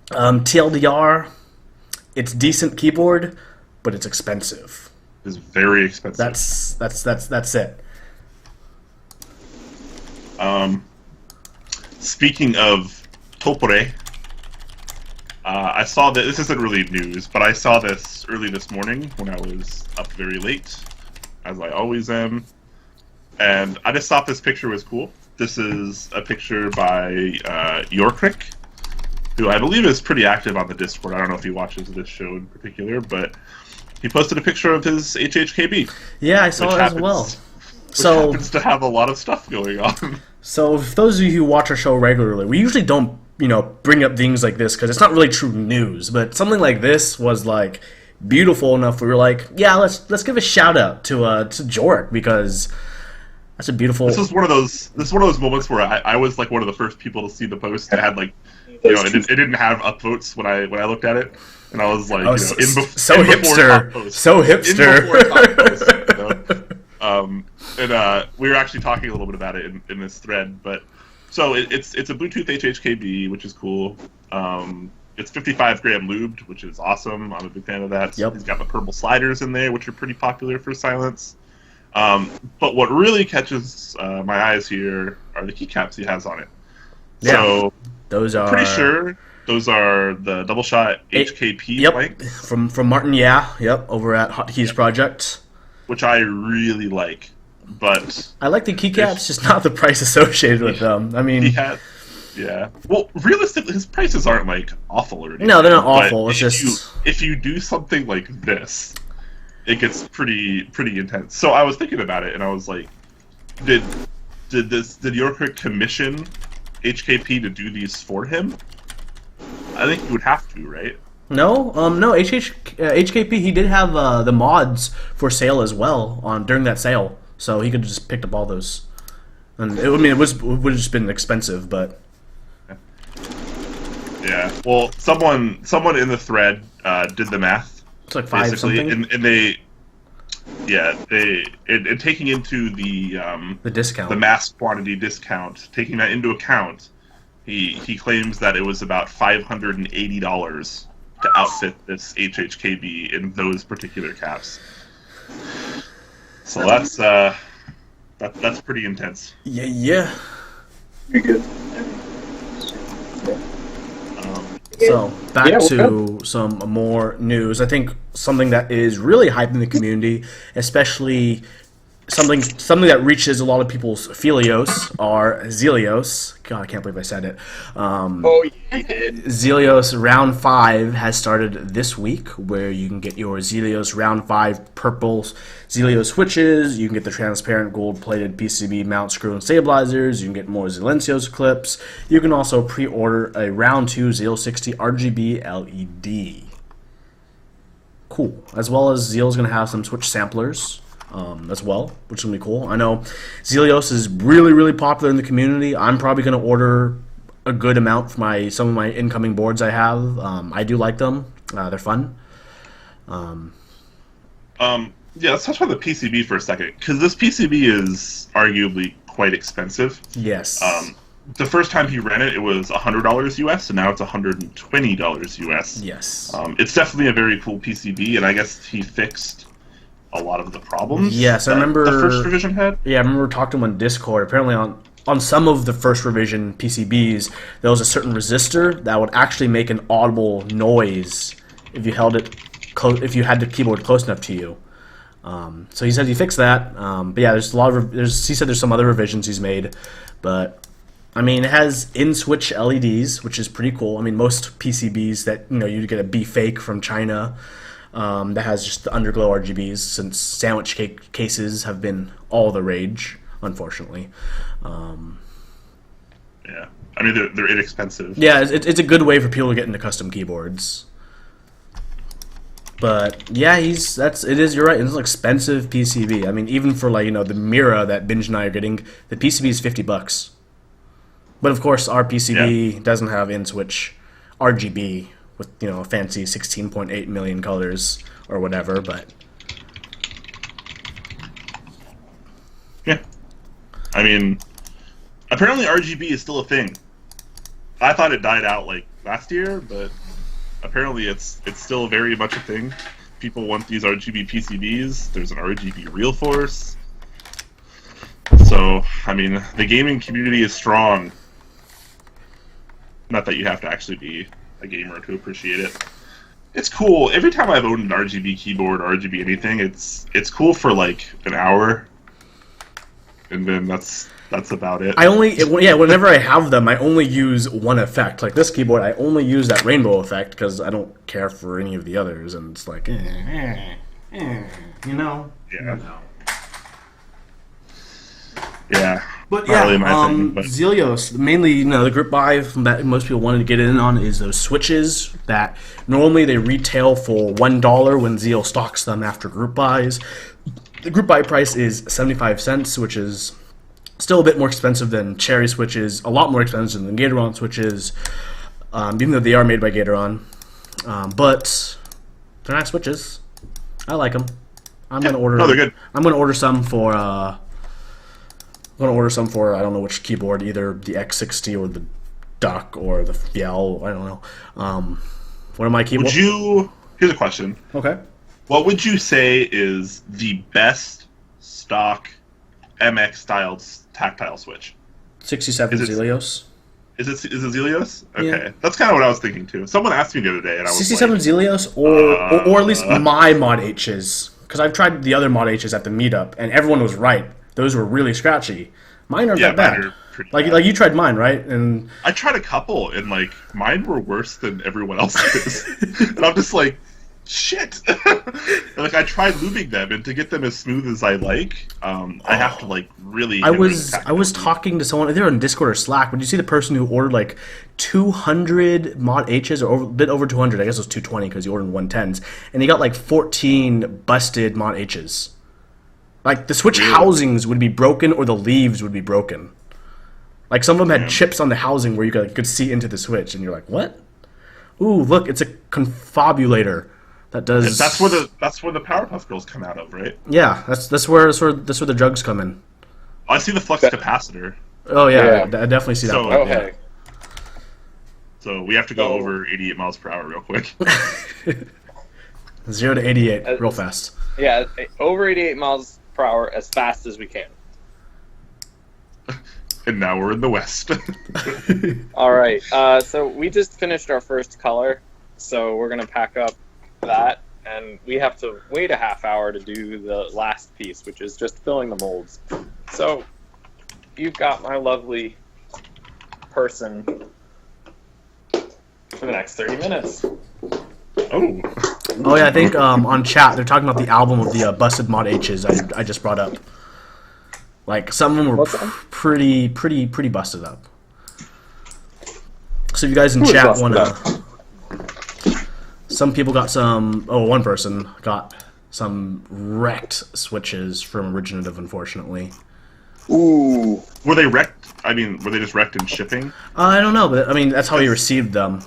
TLDR, it's decent keyboard, but it's expensive. It's very expensive. That's it. Speaking of Topore, I saw that this isn't really news, but I saw this early this morning when I was up very late, as I always am, and I just thought this picture was cool. This is a picture by Yorkrick, who I believe is pretty active on the Discord. I don't know if he watches this show in particular, but he posted a picture of his HHKB. Yeah, I saw it as well. Which happens to have a lot of stuff going on. So, for those of you who watch our show regularly, we usually don't, bring up things like this because it's not really true news. But something like this was like beautiful enough. We were like, yeah, let's give a shout out to Jork because that's a beautiful. This is one of those moments where I was like one of the first people to see the post that had like, it didn't have upvotes when I looked at it, and I was like, so hipster. And we were actually talking a little bit about it in this thread, but so it's a Bluetooth HHKB, which is cool. It's 55 gram lubed, which is awesome. I'm a big fan of that. Yep. He's got the purple sliders in there, which are pretty popular for silence. But what really catches my eyes here are the keycaps he has on it. Yeah. So those are pretty sure those are the double shot HKP yep. blanks. From Martin, yep, over at Hotkeys Project. Which I really like, but I like the keycaps, just not the price associated with them. I mean, yeah. Well, realistically, his prices aren't like awful or anything. No, they're not awful. It's just if you do something like this, it gets pretty intense. So I was thinking about it, and I was like, did Yorkrick commission HKP to do these for him? I think you would have to, right? No, HKP, he did have the mods for sale as well during that sale, so he could have just picked up all those. And it would have just been expensive, but yeah. Well, someone in the thread did the math. It's like $5 something, and taking into the discount, the mass quantity discount, taking that into account, he claims that it was about $580 to outfit this HHKB in those particular caps. So that's pretty intense. Yeah. You're good. So back to some more news. I think something that is really hyping the community, especially something that reaches a lot of people's Philios, are Zelios. God, I can't believe I said it. Oh, yeah, you did. Zelios Round 5 has started this week, where you can get your Zelios Round 5 purple Zelios switches, you can get the transparent gold-plated PCB mount screw and stabilizers, you can get more Silencios clips, you can also pre-order a Round 2 Zeal 60 RGB LED. Cool. As well as Zeal's going to have some switch samplers as well, which is going to be cool. I know Zelios is really, really popular in the community. I'm probably going to order a good amount for some of my incoming boards I have. I do like them. They're fun. Yeah, let's touch on the PCB for a second, because this PCB is arguably quite expensive. Yes. The first time he ran it, it was $100 US, and now it's $120 US. Yes. It's definitely a very cool PCB, and I guess he fixed a lot of the problems. Yes, I remember the first revision had. Yeah, I remember talking to him on Discord. Apparently, on some of the first revision PCBs, there was a certain resistor that would actually make an audible noise if you held it if you had the keyboard close enough to you. So he said he fixed that. But yeah, there's he said there's some other revisions he's made, but I mean, it has in-switch LEDs, which is pretty cool. I mean, most PCBs that you get a B fake from China that has just the underglow RGBs, since sandwich cake cases have been all the rage, unfortunately. Yeah, I mean they're inexpensive. Yeah, it's a good way for people to get into custom keyboards. But yeah, it is. You're right. It's an expensive PCB. I mean, even for the Mira that Binge and I are getting, the PCB is $50. But of course, our PCB doesn't have in-switch RGB with a fancy 16.8 million colors or whatever. But yeah, I mean, apparently RGB is still a thing. I thought it died out last year, but apparently it's still very much a thing. People want these RGB PCBs. There's an RGB Real Force. So, I mean, the gaming community is strong. Not that you have to actually be a gamer to appreciate it. It's cool. Every time I've owned an RGB keyboard or RGB anything, it's cool for an hour, and then that's about it. Whenever I have them, I only use one effect. Like this keyboard, I only use that rainbow effect because I don't care for any of the others, and it's Yeah. Yeah. But Not really my thing, but Zelios, mainly, the group buy that most people wanted to get in on is those switches that normally they retail for $1 when Zeal stocks them after group buys. The group buy price is 75 cents, which is still a bit more expensive than Cherry switches, a lot more expensive than Gatoron switches, even though they are made by Gatoron. But they're nice switches. I like them. I'm gonna order. No, they're good. I'm gonna order some for. I don't know which keyboard, either the X60 or the Duck or the Fiel. I don't know. One of my keyboards. Here's a question. Okay. What would you say is the best stock MX styled tactile switch? 67 Zelios. Is it Zelios? Okay, Yeah. That's kind of what I was thinking too. Someone asked me the other day, and I was 67 Zelios, or at least my Mod H's, because I've tried the other Mod H's at the meetup, and everyone was right. Those were really scratchy. Mine aren't that bad. Mine are pretty bad. Like you tried mine, right? And I tried a couple, and mine were worse than everyone else's, and I'm just like, shit. I tried lubing them, and to get them as smooth as I like, I have to really. I was talking to someone either on Discord or Slack. Would you see the person who ordered 200 Mod H's, or a bit over 200? I guess it was 220 because he ordered 110s, and he got 14 busted Mod H's. The switch housings would be broken, or the leaves would be broken. Some of them had chips on the housing where you could see into the switch, and you're like, what? Ooh, look, it's a confabulator that does. That's where the Powerpuff Girls come out of, right? Yeah, that's where the drugs come in. I see the flux capacitor. Oh yeah. I definitely see that. So, part, Okay. So we have to go over 88 miles per hour real quick. 0 to 88, real fast. Yeah, over 88 miles per hour as fast as we can. And now we're in the West. All right. So we just finished our first color, so we're gonna pack up that, and we have to wait a half hour to do the last piece, which is just filling the molds. So you've got my lovely person for the next 30 minutes. Oh yeah, I think on chat they're talking about the album of the busted Mod H's I just brought up. Some of them were pretty busted up. So if you guys in chat want to... Some people got some... Oh, one person got some wrecked switches from Originative, unfortunately. Ooh. Were they wrecked? I mean, were they just wrecked in shipping? I don't know, but that's how he received them.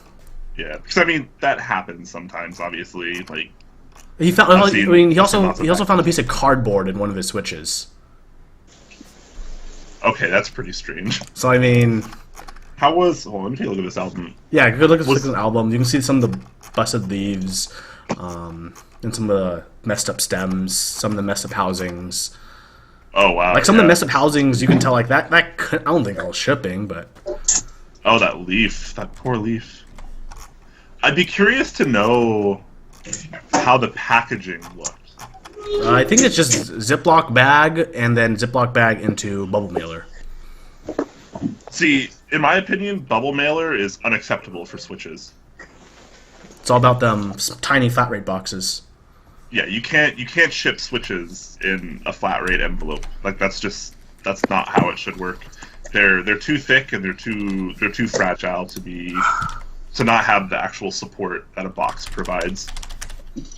Yeah, because that happens sometimes. Obviously, he found. He also found a piece of cardboard in one of his switches. Okay, that's pretty strange. So how was? Well, let me take a look at this album. Yeah, good look at this album. You can see some of the busted leaves, and some of the messed up stems, some of the messed up housings. Oh wow! Some of the messed up housings, you can tell that I don't think that was shipping, but. Oh, that leaf! That poor leaf. I'd be curious to know how the packaging looked. I think it's just Ziploc bag and then Ziploc bag into bubble mailer. See, in my opinion, bubble mailer is unacceptable for Switches. It's all about them tiny flat rate boxes. Yeah, you can't ship Switches in a flat rate envelope. Like that's not how it should work. They're too thick and they're too fragile to not have the actual support that a box provides.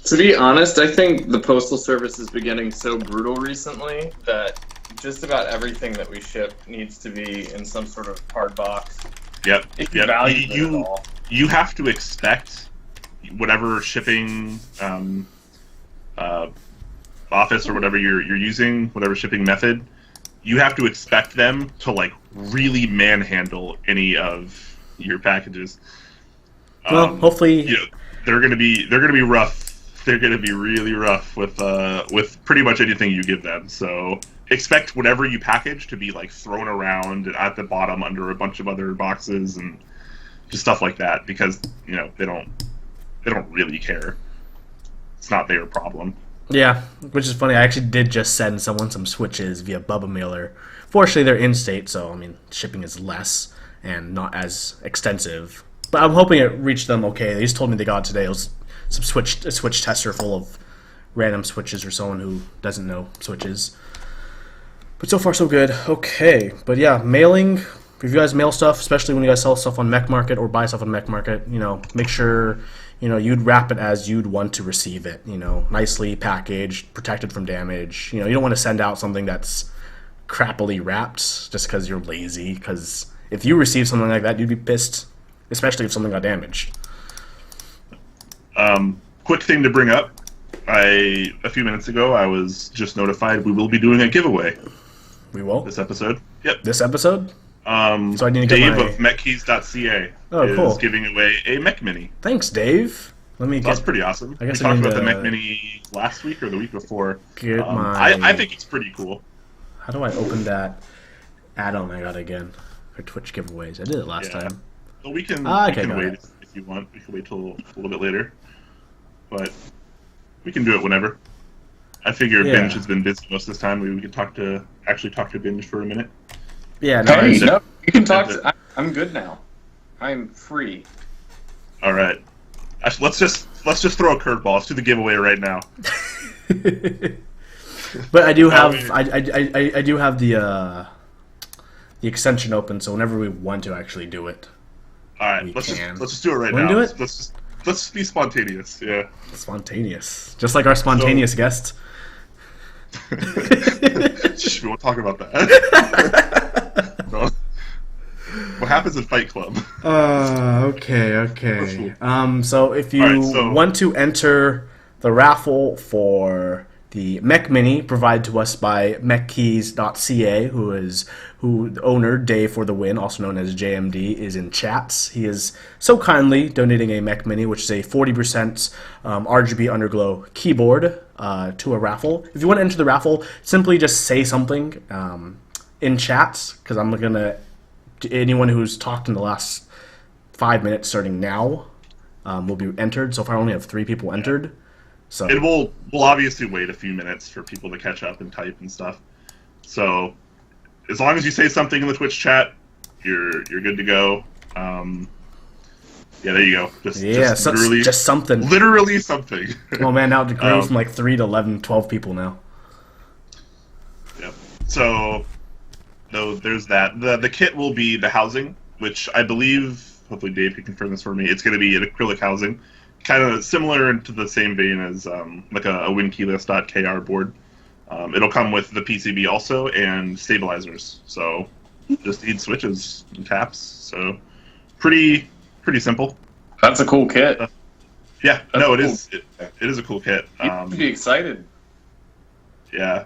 To be honest, I think the Postal Service has been getting so brutal recently that just about everything that we ship needs to be in some sort of hard box. Yep. If you value it at all. You have to expect whatever shipping office or whatever you're using, whatever shipping method, you have to expect them to like really manhandle any of your packages. Well, hopefully, they're gonna be rough. They're gonna be really rough with pretty much anything you give them. So expect whatever you package to be like thrown around and at the bottom under a bunch of other boxes and just stuff like that because they don't really care. It's not their problem. yeah, which is funny. I actually did just send someone some Switches via Bubba Mailer. Fortunately, they're in state, so I mean, shipping is less and not as extensive. But I'm hoping it reached them okay. They just told me they got it today. It was a Switch tester full of random Switches or someone who doesn't know Switches. But so far, so good. Okay, but yeah, mailing. If you guys mail stuff, especially when you guys sell stuff on Mech Market or buy stuff on Mech Market, make sure you'd wrap it as you'd want to receive it. Nicely packaged, protected from damage. You don't want to send out something that's crappily wrapped just because you're lazy. Because if you receive something like that, you'd be pissed, especially if something got damaged. Quick thing to bring up. A few minutes ago, I was just notified we will be doing a giveaway. We will? This episode. Yep. This episode? So I need to Dave get of MechKeys.ca is cool. giving away a Mech Mini. Thanks, Dave. That's pretty awesome. I We guess I talked need about the to Mech Mini last week or the week before. my... I think it's pretty cool. How do I open that add-on I got again for Twitch giveaways? I did it last time. Well, we can okay, wait if you want. We can wait till a little bit later. But we can do it whenever. I figure Yeah. Binge has been busy most of this time. We could talk to Binge for a minute. Yeah, no, Hey, it's- no, you can talk. I'm good now. I'm free. All right. Let's just throw a curveball. Let's do the giveaway right now. But I do have I do have the extension open, so whenever we want to actually do it, All right. We Let's can. just do it right Wanna now. do it? Let's be spontaneous. Yeah. spontaneous, just like our spontaneous guest. Shh, we won't talk about that. No. What happens in Fight Club? Okay. So if you Alright, so- want to enter the raffle for the Mech Mini provided to us by MechKeys.ca, who the owner Dave for the win, also known as JMD, is in chats. He is so kindly donating a Mech Mini, which is a 40% RGB Underglow keyboard to a raffle. If you want to enter the raffle, simply just say something in chats, because I'm gonna anyone who's talked in the last 5 minutes starting now will be entered. So far, I only have 3 people entered. So And we'll obviously wait a few minutes for people to catch up and type and stuff. So as long as you say something in the Twitch chat, you're good to go. Yeah, there you go. Just literally, just something. literally something. Oh man, now it grew from like 3 to 11, 12 people now. Yep. So, no, there's that. The kit will be the housing, which I believe, hopefully Dave can confirm this for me, it's going to be an acrylic housing. Kind of similar into the same vein as like a WinKeyless.kr board. It'll come with the PCB also and stabilizers. So just need switches and taps. So pretty simple. That's a cool kit. Yeah, That's no, it cool. is. It is a cool kit. You should be excited. Yeah,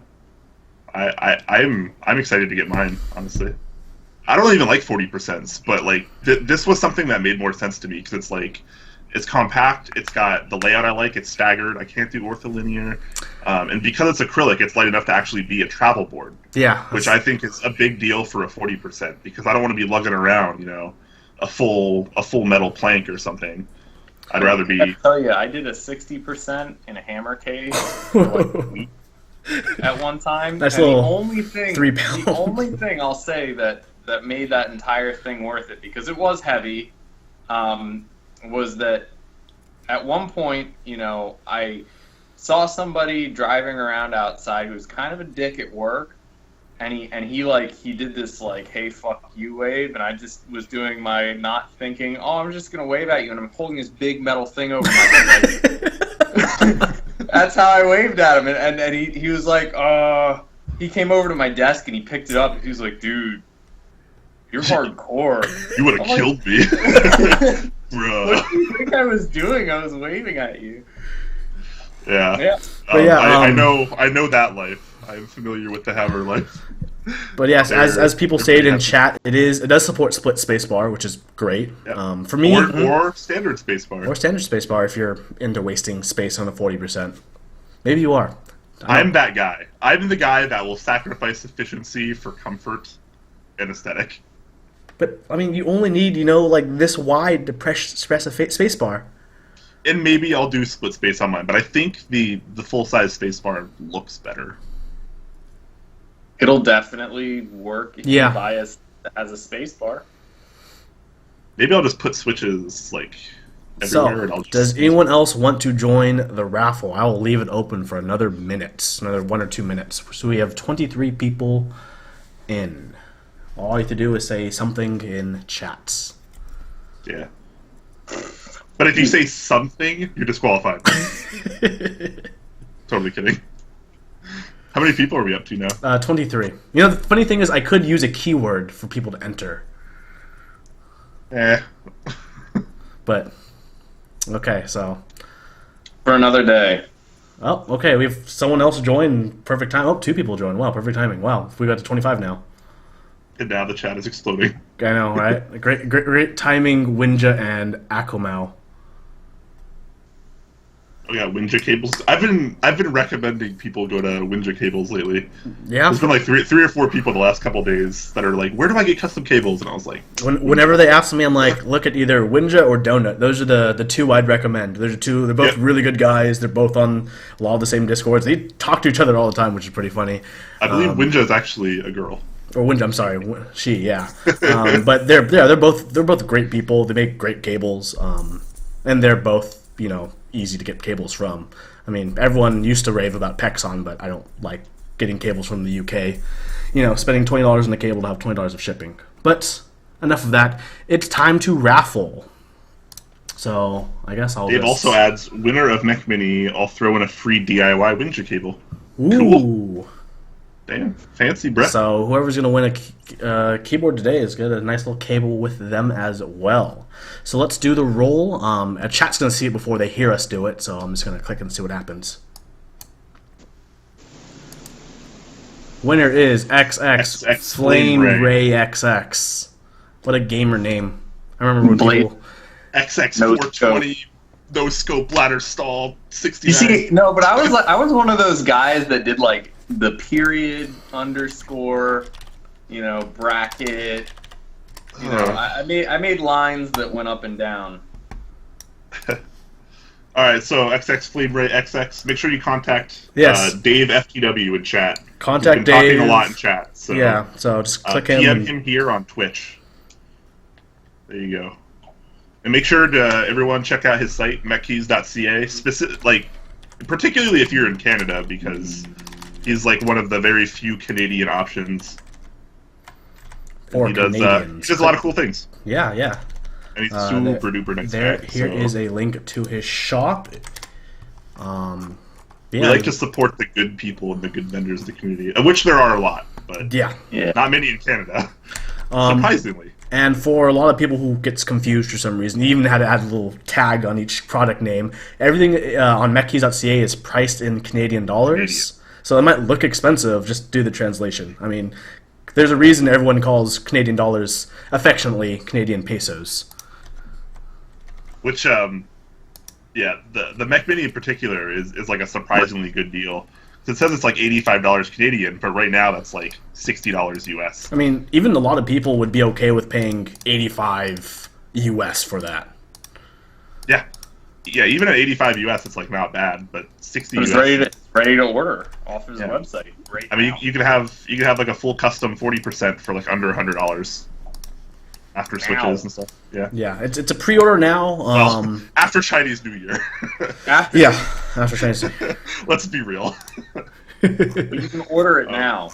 I'm excited to get mine. Honestly, I don't even like 40%, but like this was something that made more sense to me because it's like. It's compact. It's got the layout I like. It's staggered. I can't do ortholinear, and because it's acrylic, it's light enough to actually be a travel board. Yeah, which I think is a big deal for a 40% because I don't want to be lugging around, a full metal plank or something. I'd rather be. I tell you, I did a 60% in a hammer cage for like a week at one time. That's and a little the only thing, 3 pound. the only thing I'll say that that made that entire thing worth it, because it was heavy, was that at one point, I saw somebody driving around outside who was kind of a dick at work, and he did this like, hey, fuck you wave, and I just was doing my not thinking, oh, I'm just gonna wave at you, and I'm holding this big metal thing over my head. That's how I waved at him, and he was like, he came over to my desk and he picked it up, and he was like, dude, you're hardcore. You would have killed me. Bro. What do you think I was doing? I was waving at you. Yeah. But yeah, I know that life. I'm familiar with the Hammer life. But yes, as people stated in chat, it does support split spacebar, which is great. Yep. For me, or standard spacebar. Or standard spacebar if you're into wasting space on a 40%. Maybe you are. I'm that guy. I'm the guy that will sacrifice efficiency for comfort and aesthetic. But I mean, you only need like this wide to press a spacebar. And maybe I'll do split space on mine, but I think the full size spacebar looks better. It'll definitely work if Yeah. you buy as a space bar. Maybe I'll just put switches like everywhere. And I'll So, just does anyone else want to join the raffle? I will leave it open for another 1 or 2 minutes. So we have 23 people in. All you have to do is say something in chats. Yeah. But if you say something, you're disqualified. Totally kidding. How many people are we up to now? 23. The funny thing is I could use a keyword for people to enter. But, okay, so. For another day. Oh, okay, we have someone else join. Perfect time. Oh, 2 people join. Wow, perfect timing. Wow, we got to 25 now. And now the chat is exploding. I know, right? Great timing, Winja and Akomau. Oh yeah, Winja cables. I've been recommending people go to Winja cables lately. Yeah. There's been like three or four people the last couple of days that are like, "Where do I get custom cables?" And I was like, Whenever they ask me, I'm like, look at either Winja or Donut. Those are the 2 I'd recommend. Those are 2. They're both really good guys. They're both on a lot of the same discords. They talk to each other all the time, which is pretty funny. I believe Winja is actually a girl. Or Winja, I'm sorry, she, yeah. But they're both great people. They make great cables, and they're both easy to get cables from. I mean, everyone used to rave about Pexon, but I don't like getting cables from the UK. Spending $20 on a cable to have $20 of shipping. But enough of that. It's time to raffle. So I guess I'll. Dave also adds, winner of Mech Mini, I'll throw in a free DIY Winja cable. Ooh. Cool. Damn, fancy, Brett. So whoever's going to win a keyboard today is get a nice little cable with them as well. So let's do the roll. Chat's going to see it before they hear us do it, so I'm just going to click and see what happens. Winner is XX Flame Ray XX. What a gamer name. I remember when people... XX420, no scope ladder stall, 69. You see, no, but I was one of those guys that did like the period underscore, bracket. I made lines that went up and down. All right, so XX Flame Ray XX. Make sure you contact Dave FTW in chat. Contact He's been Dave. talking a lot in chat. So yeah, so just click him. PM him here on Twitch. There you go. And make sure to everyone check out his site mechkeys.ca. Particularly if you're in Canada, because he's like one of the very few Canadian options. He does a lot of cool things. Yeah, yeah. And he's super duper nice guy. Here is a link to his shop. We like to support the good people and the good vendors of the community, of which there are a lot, but not many in Canada, surprisingly. And for a lot of people who gets confused for some reason, you even had to add a little tag on each product name. Everything on mechkeys.ca is priced in Canadian dollars, so it might look expensive. Just do the translation. I mean, there's a reason everyone calls Canadian dollars affectionately Canadian pesos. Which, the Mech Mini in particular is like a surprisingly good deal. It says it's like $85 Canadian, but right now that's like $60 US. I mean, even a lot of people would be okay with paying $85 US for that. Yeah, even at $85 US, it's like not bad, but $60 It's US. ready to order off his Yeah. website right I mean, now. you could have like a full custom 40% for like under $100 after switches and stuff. Yeah. Yeah, it's a pre-order now. Well, after Chinese New Year. After, Yeah, after Chinese. Let's be real. but you can order it now.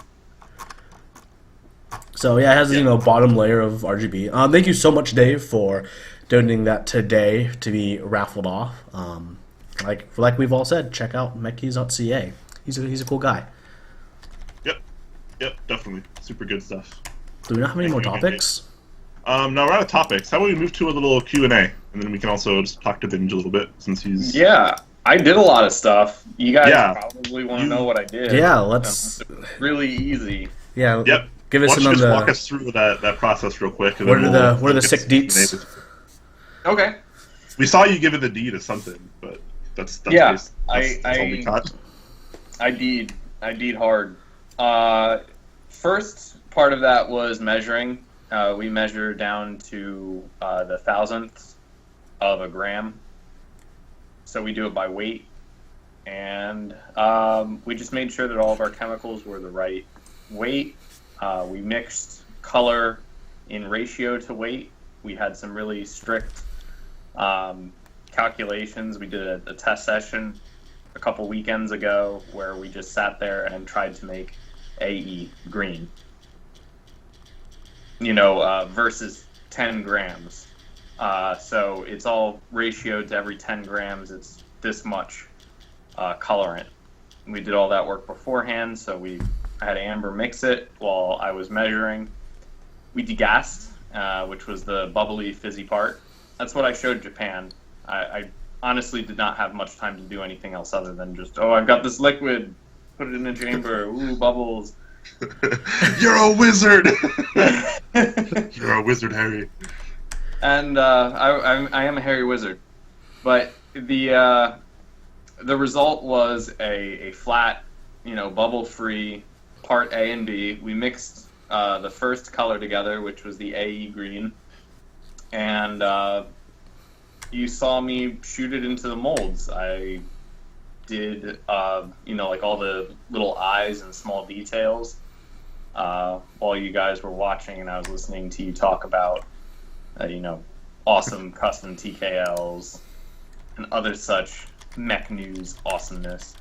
So yeah, it has bottom layer of RGB. Thank you so much, Dave, for donating that today to be raffled off. Like we've all said, check out mechkeys.ca. He's a cool guy. Yep, definitely. Super good stuff. Do we not have any more topics? No, we're out of topics. How about we move to a little Q&A, and then we can also just talk to Binge a little bit, since he's... Yeah, I did a lot of stuff. You guys Yeah. probably want to know what I did. Yeah, let's. Really easy. Yeah. Yep. Give us Why don't you some just of walk the. us through that process real quick. And What then are the we'll sick get to deets? Q&A. Okay. We saw you give it the D to something, but that's Yeah, that's all we caught. I did hard. First part of that was measuring. We measure down to the thousandths of a gram. So we do it by weight. And we just made sure that all of our chemicals were the right weight. We mixed color in ratio to weight. We had some really strict calculations. We did a test session a couple weekends ago where we just sat there and tried to make AE green. Versus 10 grams. So it's all ratioed to every 10 grams. It's this much colorant. We did all that work beforehand, so I had Amber mix it while I was measuring. We degassed, which was the bubbly, fizzy part. That's what I showed Japan. I honestly did not have much time to do anything else other than just, I've got this liquid, put it in a chamber, ooh, bubbles. You're a wizard! You're a wizard, Harry. And I am a hairy wizard. But the result was a flat, bubble-free part A and B. We mixed the first color together, which was the AE green, and you saw me shoot it into the molds. I did, like all the little eyes and small details while you guys were watching, and I was listening to you talk about, awesome custom TKLs and other such mech news awesomeness.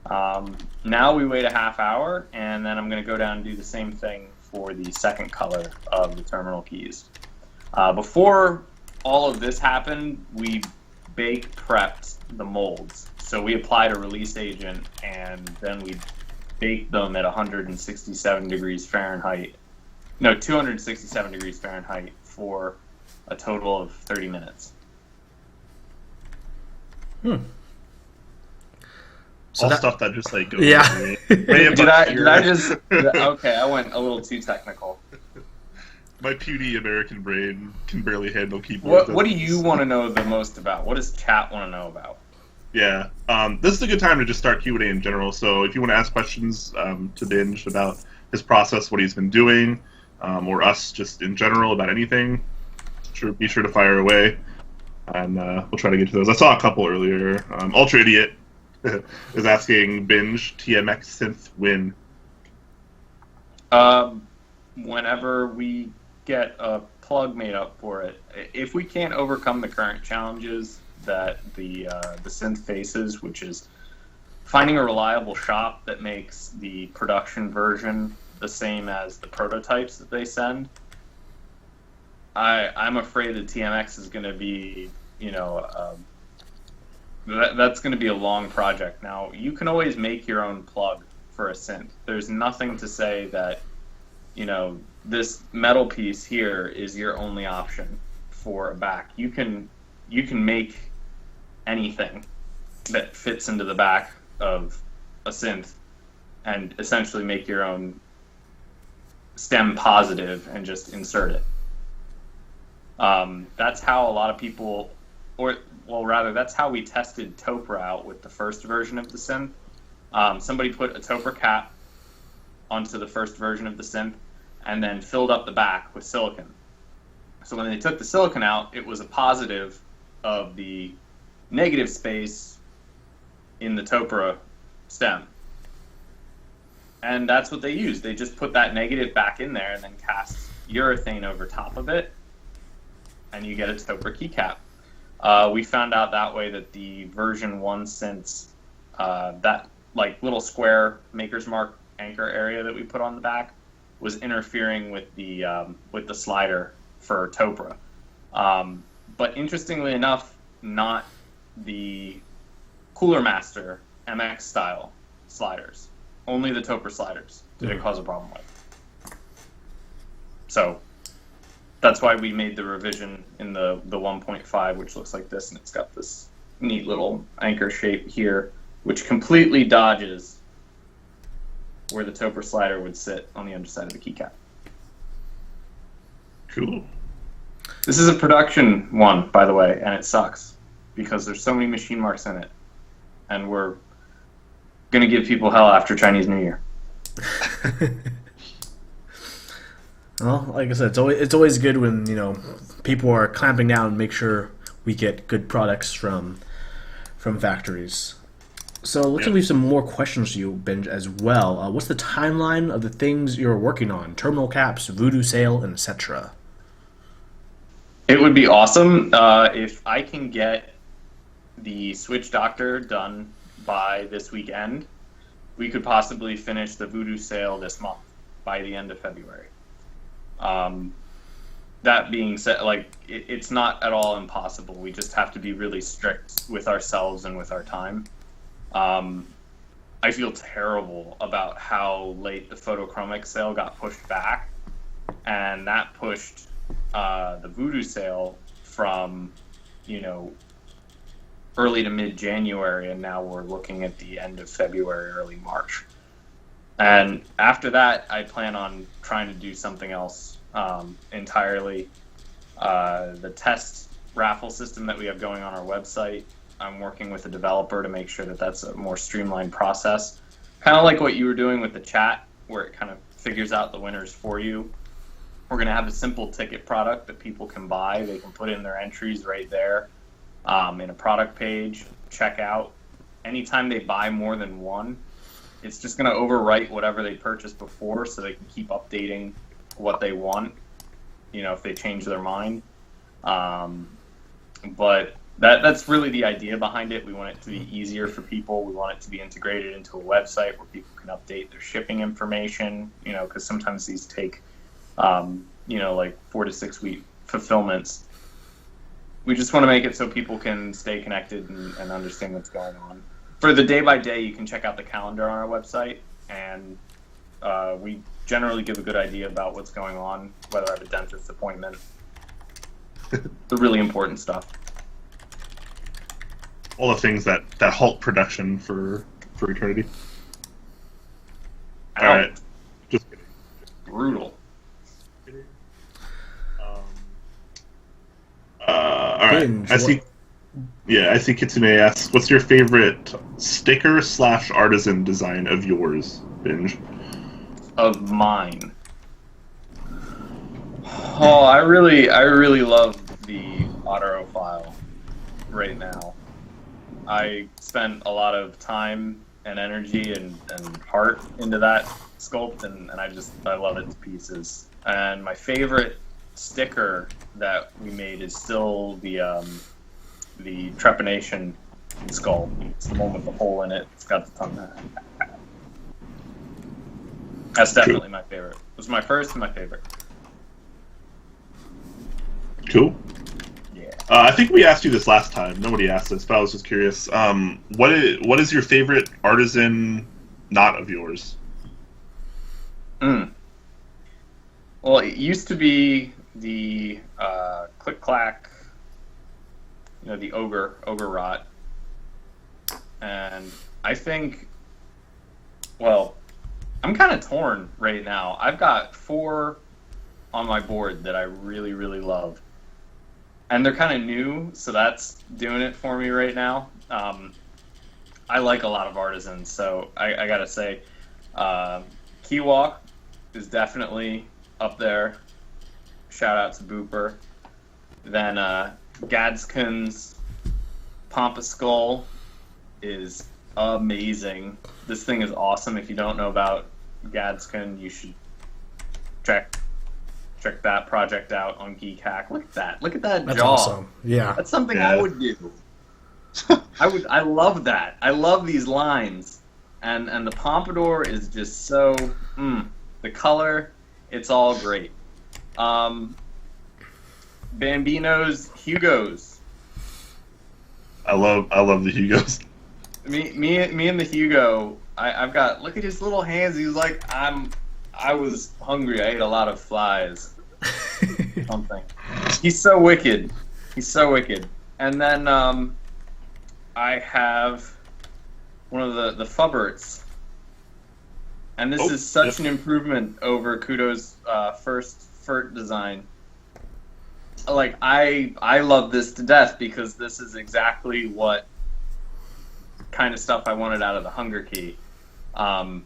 Now we wait a half hour, and then I'm going to go down and do the same thing for the second color of the terminal keys. Before all of this happened, we bake prepped the molds. So we applied a release agent, and then we baked them at 167 degrees Fahrenheit. No, 267 degrees Fahrenheit for a total of 30 minutes. So All that- stuff that just like goes. Yeah. Did I just... Okay, I went a little too technical. My puny American brain can barely handle keyboards. What do you want to know the most about? What does chat want to know about? Yeah, this is a good time to just start Q&A in general. So if you want to ask questions to Binge about his process, what he's been doing, or us just in general about anything, be sure to fire away, and we'll try to get to those. I saw a couple earlier. Ultra Idiot is asking Binge, TMX synth win. Whenever we get a plug made up for it, if we can't overcome the current challenges that the synth faces, which is finding a reliable shop that makes the production version the same as the prototypes that they send, I'm afraid that TMX is going to be, that's going to be a long project. Now, you can always make your own plug for a synth. There's nothing to say that, this metal piece here is your only option for a back. You can make anything that fits into the back of a synth and essentially make your own stem positive and just insert it. That's how a lot of people, that's how we tested Topra out with the first version of the synth. Somebody put a Topra cap onto the first version of the synth and then filled up the back with silicon. So when they took the silicon out, it was a positive of the negative space in the Topra stem. And that's what they use. They just put that negative back in there and then cast urethane over top of it, and you get a taupe keycap. We found out that way that the version 1 synths, that like little square Maker's Mark anchor area that we put on the back, was interfering with the slider for Topra. But interestingly enough, not the Cooler Master MX style sliders. Only the Topra sliders did it cause a problem with. So that's why we made the revision in the 1.5, which looks like this, and it's got this neat little anchor shape here, which completely dodges where the Topra slider would sit on the underside of the keycap. Cool. This is a production one, by the way, and it sucks because there's so many machine marks in it, and we're going to give people hell after Chinese New Year. Well, like I said, it's always good when people are clamping down and make sure we get good products from factories. So it looks like we have some more questions to you, Binge, as well. What's the timeline of the things you're working on? Terminal caps, voodoo sail, and etc. It would be awesome if I can get the Switch Doctor done by this weekend. We could possibly finish the voodoo sail this month by the end of February. That being said, it's not at all impossible. We just have to be really strict with ourselves and with our time. I feel terrible about how late the photochromic sale got pushed back, and that pushed the voodoo sale from early to mid-January, and now we're looking at the end of February, early March. And after that, I plan on trying to do something else entirely. The test raffle system that we have going on our website, I'm working with a developer to make sure that that's a more streamlined process. Kind of like what you were doing with the chat, where it kind of figures out the winners for you. We're going to have a simple ticket product that people can buy. They can put in their entries right there in a product page, check out. Anytime they buy more than one, it's just going to overwrite whatever they purchased before so they can keep updating what they want, if they change their mind. But that's really the idea behind it. We want it to be easier for people. We want it to be integrated into a website where people can update their shipping information, because sometimes these take, 4 to 6 week fulfillments. We just want to make it so people can stay connected and understand what's going on. For the day by day, you can check out the calendar on our website, and we generally give a good idea about what's going on, whether I have a dentist appointment, the really important stuff. All the things that halt production for eternity. All right, just kidding. Brutal. All right. Binge, I see Kitsune asks, what's your favorite sticker/artisan design of yours, Binge? Of mine. Oh, I really love the autofile right now. I spent a lot of time and energy and heart into that sculpt, and I love it to pieces. And my favorite sticker that we made is still the trepanation skull. It's the one with the hole in it. It's got the tongue. That's definitely my favorite. It was my first and my favorite. Cool. Yeah. I think we asked you this last time. Nobody asked this, but I was just curious. What is your favorite artisan knot of yours? Well, it used to be the Clack, the ogre rot, and I think, well, I'm kind of torn right now. I've got 4 on my board that I really, really love, and they're kind of new, so that's doing it for me right now. I like a lot of artisans, so I gotta say, Keywalk is definitely up there. Shout out to Booper. Then Gadskin's Pampa Skull is amazing. This thing is awesome. If you don't know about Gadsden, you should check that project out on Geek Hack. Look at that. Look at that That's jaw. awesome. Yeah. That's something Yeah. I would do. I love that. I love these lines. And the pompadour is just so the color, it's all great. Bambino's Hugos. I love the Hugos. Me and the Hugo, I've got, look at his little hands. He's like, I was hungry. I ate a lot of flies. Something. He's so wicked. And then I have one of the Fubberts. And this is such an improvement over Kudo's first Furt design. Like, I love this to death because this is exactly what kind of stuff I wanted out of the Hunger Key. And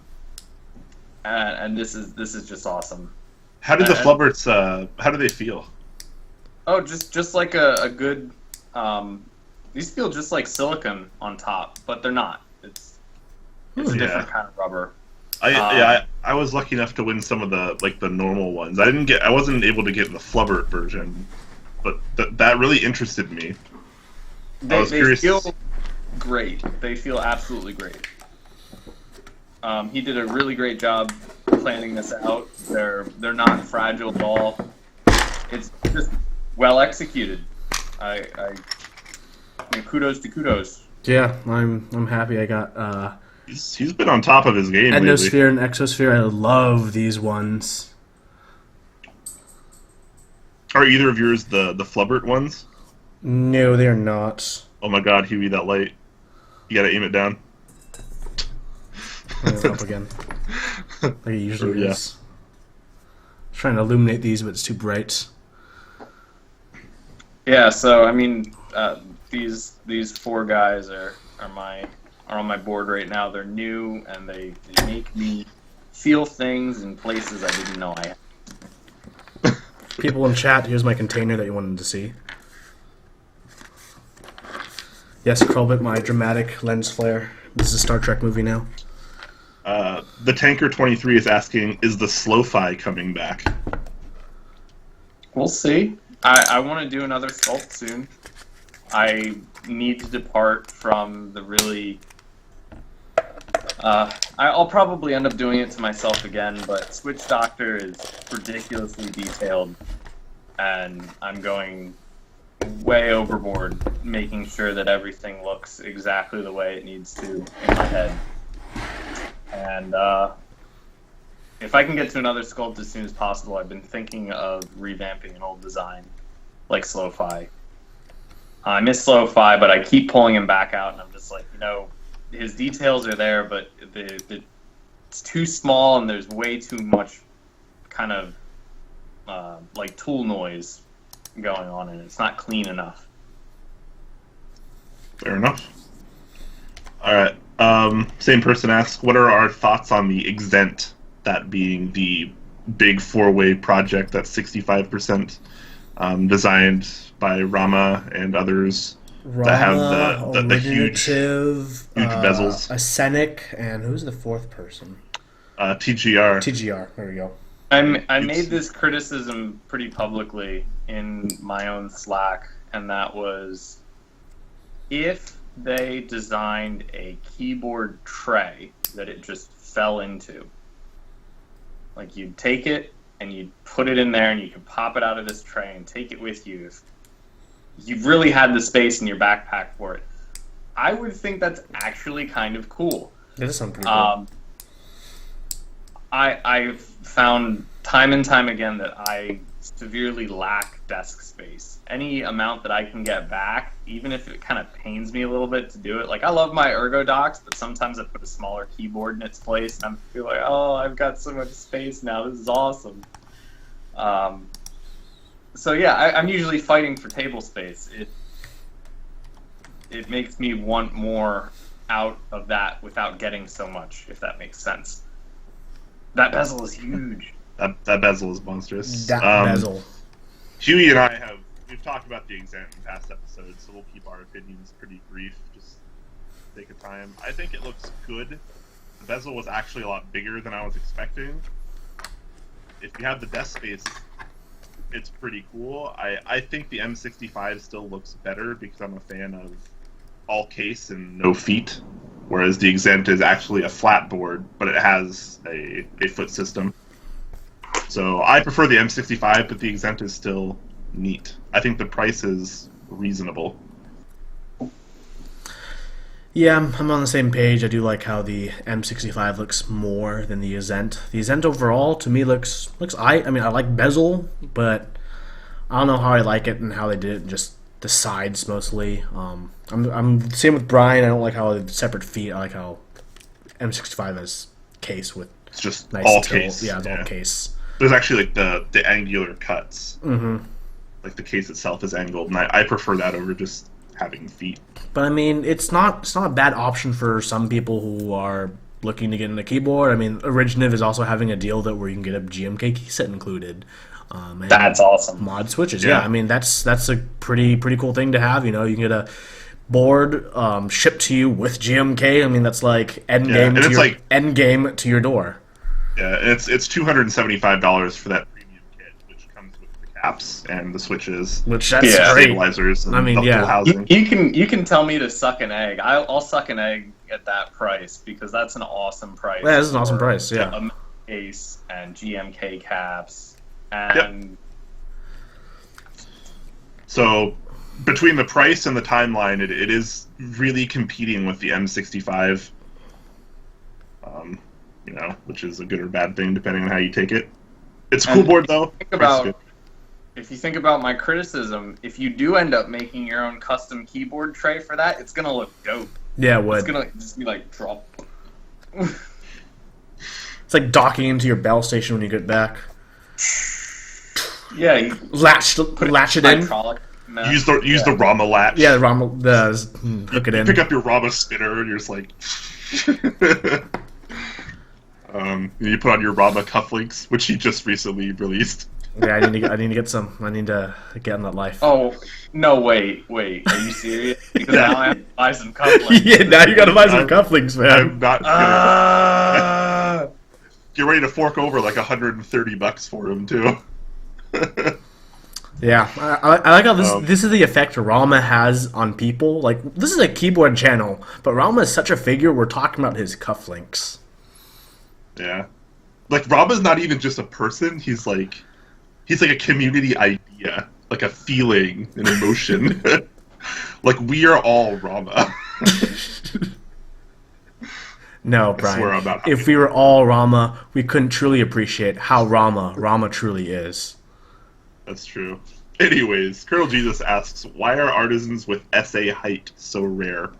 this is just awesome. How did the Flubberts, how do they feel? Oh, just like a good, these feel just like silicone on top, but they're not. It's a different kind of rubber. I was lucky enough to win some of the normal ones. I wasn't able to get the Flubbert version, but that really interested me. I was curious. They feel great. They feel absolutely great. He did a really great job planning this out. They're not fragile at all. It's just well executed. I mean, kudos to kudos. Yeah, I'm happy I got He's been on top of his game lately. Endosphere and Exosphere. I love these ones. Are either of yours the Flubbert ones? No, they're not. Oh my god, Huey, that light. You gotta aim it down. Up again. Like it usually is. Trying to illuminate these, but it's too bright. Yeah, so I mean, these four guys are on my board right now. They're new and they make me feel things in places I didn't know I had. People in chat, here's my container that you wanted to see. Yes, Krulbit, my dramatic lens flare. This is a Star Trek movie now. The Tanker 23 is asking, is the Slow-Fi coming back? We'll see. I want to do another sculpt soon. I need to depart from the really... I'll probably end up doing it to myself again, but Switch Doctor is ridiculously detailed, and I'm going way overboard making sure that everything looks exactly the way it needs to in my head. And if I can get to another sculpt as soon as possible, I've been thinking of revamping an old design like Slow-Fi. I miss Slow-Fi, but I keep pulling him back out, and I'm just like, his details are there, but it's too small, and there's way too much kind of like tool noise going on, and it's not clean enough. Fair enough. Alright, same person asks, what are our thoughts on the Exent, that being the big four-way project that's 65% designed by Rama and others that have the huge bezels. Ascenic, and who's the fourth person? TGR. TGR, there we go. I made this criticism pretty publicly in my own Slack, and that was if they designed a keyboard tray that it just fell into. Like, you'd take it and you'd put it in there and you could pop it out of this tray and take it with you if you really had the space in your backpack for it. I would think that's actually kind of cool. That is something pretty cool. I've found time and time again that I severely lack desk space. Any amount that I can get back, even if it kind of pains me a little bit to do it. Like, I love my Ergo Docs, but sometimes I put a smaller keyboard in its place, and I feel like, oh, I've got so much space now. This is awesome. So yeah, I'm usually fighting for table space. It makes me want more out of that without getting so much, if that makes sense. That bezel is huge. That bezel is monstrous. That bezel. Huey and I we've talked about the Exent in past episodes, so we'll keep our opinions pretty brief, just take a time. I think it looks good. The bezel was actually a lot bigger than I was expecting. If you have the desk space, it's pretty cool. I think the M65 still looks better because I'm a fan of all case and no feet, whereas the Exent is actually a flat board, but it has a foot system. So I prefer the M65, but the Exent is still neat. I think the price is reasonable. Yeah, I'm on the same page. I do like how the M65 looks more than the Ascent. The Ascent overall, to me, looks. I mean, I like bezel, but I don't know how I like it and how they did it. Just the sides mostly. I'm same with Brian. I don't like how the separate feet. I like how M65 has case with It's just nice all tilt. case. Yeah, it's all case. There's actually like the angular cuts. Mm-hmm. Like the case itself is angled, and I prefer that over just having feet. But I mean, it's not a bad option for some people who are looking to get into keyboard. I mean, Originative is also having a deal that where you can get a GMK key set included. And That's awesome. Mod switches, Yeah. yeah. I mean, that's a pretty cool thing to have. You know, you can get a board shipped to you with GMK. I mean, that's like end game to your door. Yeah, and it's $275 for that premium kit, which comes with the caps and the switches, Which that's Yeah. great. stabilizers, and I mean, the yeah. full housing. You can tell me to suck an egg. I'll suck an egg at that price because that's an awesome price. Yeah, this is an awesome for price. Yeah. a case and GMK caps and So between the price and the timeline, it is really competing with the M65. You know, which is a good or bad thing depending on how you take it. It's a cool And board though. think Price is about good. if you think about my criticism, if you do end up making your own custom keyboard tray for that, it's gonna look dope. Yeah, it It's would. gonna just be like drop. It's like docking into your bell station when you get back. Yeah, you Latch it in. hydraulic mess. Use the Rama latch. Yeah, hook it in. Pick up your Rama spinner and you're just like. You put on your Rama cufflinks, which he just recently released. Yeah, I need to get some. I need to get on that life. Oh no! Wait! Are you serious? Because Yeah. now I have to buy some cufflinks. Yeah, now you gotta buy some cufflinks, man. I'm not gonna Ah! get ready to fork over like $130 for him too. Yeah, I like how Um, this is the effect Rama has on people. Like, this is a keyboard channel, but Rama is such a figure, we're talking about his cufflinks. Yeah, like Rama's not even just a person. He's like a community idea, like a feeling, an emotion. Like we are all Rama. No, I swear Brian. I'm not If we were all Rama, we couldn't truly appreciate how Rama truly is. That's true. Anyways, Colonel Jesus asks, why are artisans with SA height so rare?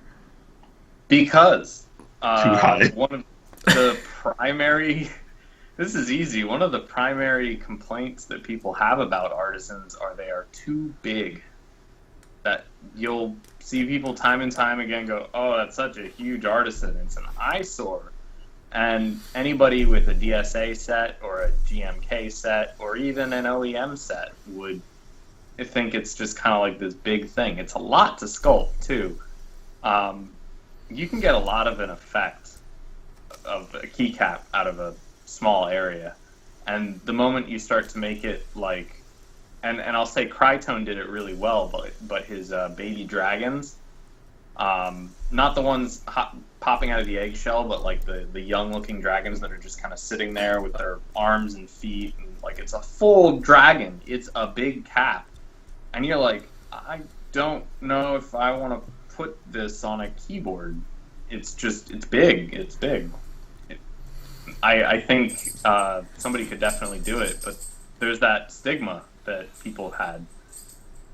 Because Too high. one of the primary. This is easy. One of the primary complaints that people have about artisans are they are too big. That you'll see people time and time again go, "Oh, that's such a huge artisan. It's an eyesore." And anybody with a DSA set or a GMK set or even an OEM set would think it's just kind of like this big thing. It's a lot to sculpt too. You can get a lot of an effect of a keycap out of a small area, and the moment you start to make it like, and I'll say Crytone did it really well, but his baby dragons, not the ones popping out of the eggshell, but like the young looking dragons that are just kind of sitting there with their arms and feet, and like it's a full dragon. It's a big cap, and you're like, I don't know if I want to put this on a keyboard. It's big. It's big. I think somebody could definitely do it, but there's that stigma that people had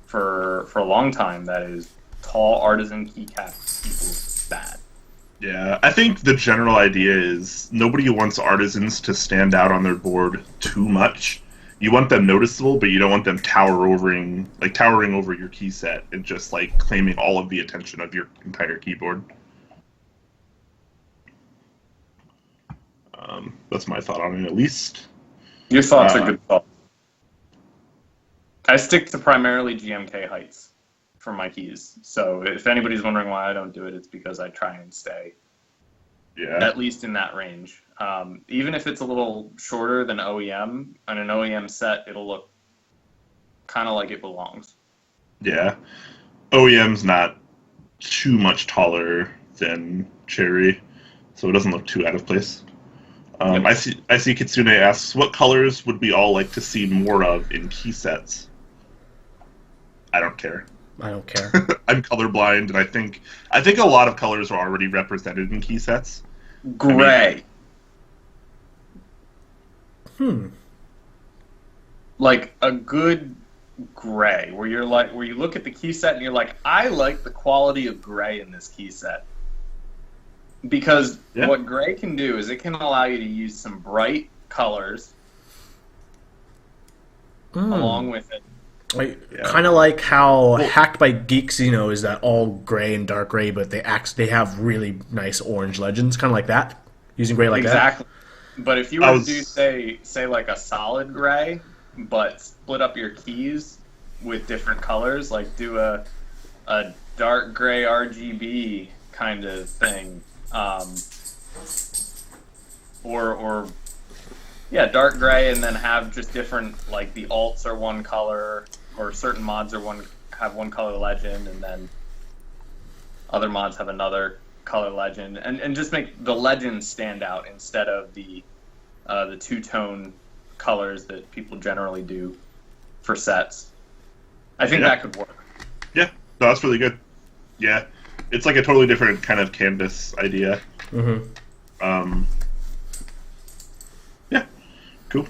for a long time that is tall artisan keycap equals bad. Yeah, I think the general idea is nobody wants artisans to stand out on their board too much. You want them noticeable, but you don't want them towering over your key set and just like claiming all of the attention of your entire keyboard. That's my thought on it, at least. Your thoughts are good thoughts. I stick to primarily GMK heights for my keys. So if anybody's wondering why I don't do it, it's because I try and stay Yeah. At least in that range. Even if it's a little shorter than OEM, on an OEM set, it'll look kind of like it belongs. Yeah. OEM's not too much taller than Cherry, so it doesn't look too out of place. Yep. I see Kitsune asks, what colors would we all like to see more of in key sets? I don't care. I don't care. I'm colorblind, and I think a lot of colors are already represented in key sets. Gray. Like a good gray, where you look at the key set and you're like, I like the quality of gray in this key set. Because what gray can do is it can allow you to use some bright colors along with it. Kind of like how Hacked by Geeks, is that all gray and dark gray, but they have really nice orange legends, kind of like that, using gray like that. Exactly. But if you were to do say like a solid gray, but split up your keys with different colors, like do a dark gray RGB kind of thing, or dark gray, and then have just different, like the alts are one color, or certain mods have one color legend, and then other mods have another color legend, and just make the legends stand out instead of the two-tone colors that people generally do for sets. I think that could work. Yeah, no, that's really good. Yeah, it's like a totally different kind of canvas idea. Yeah, cool.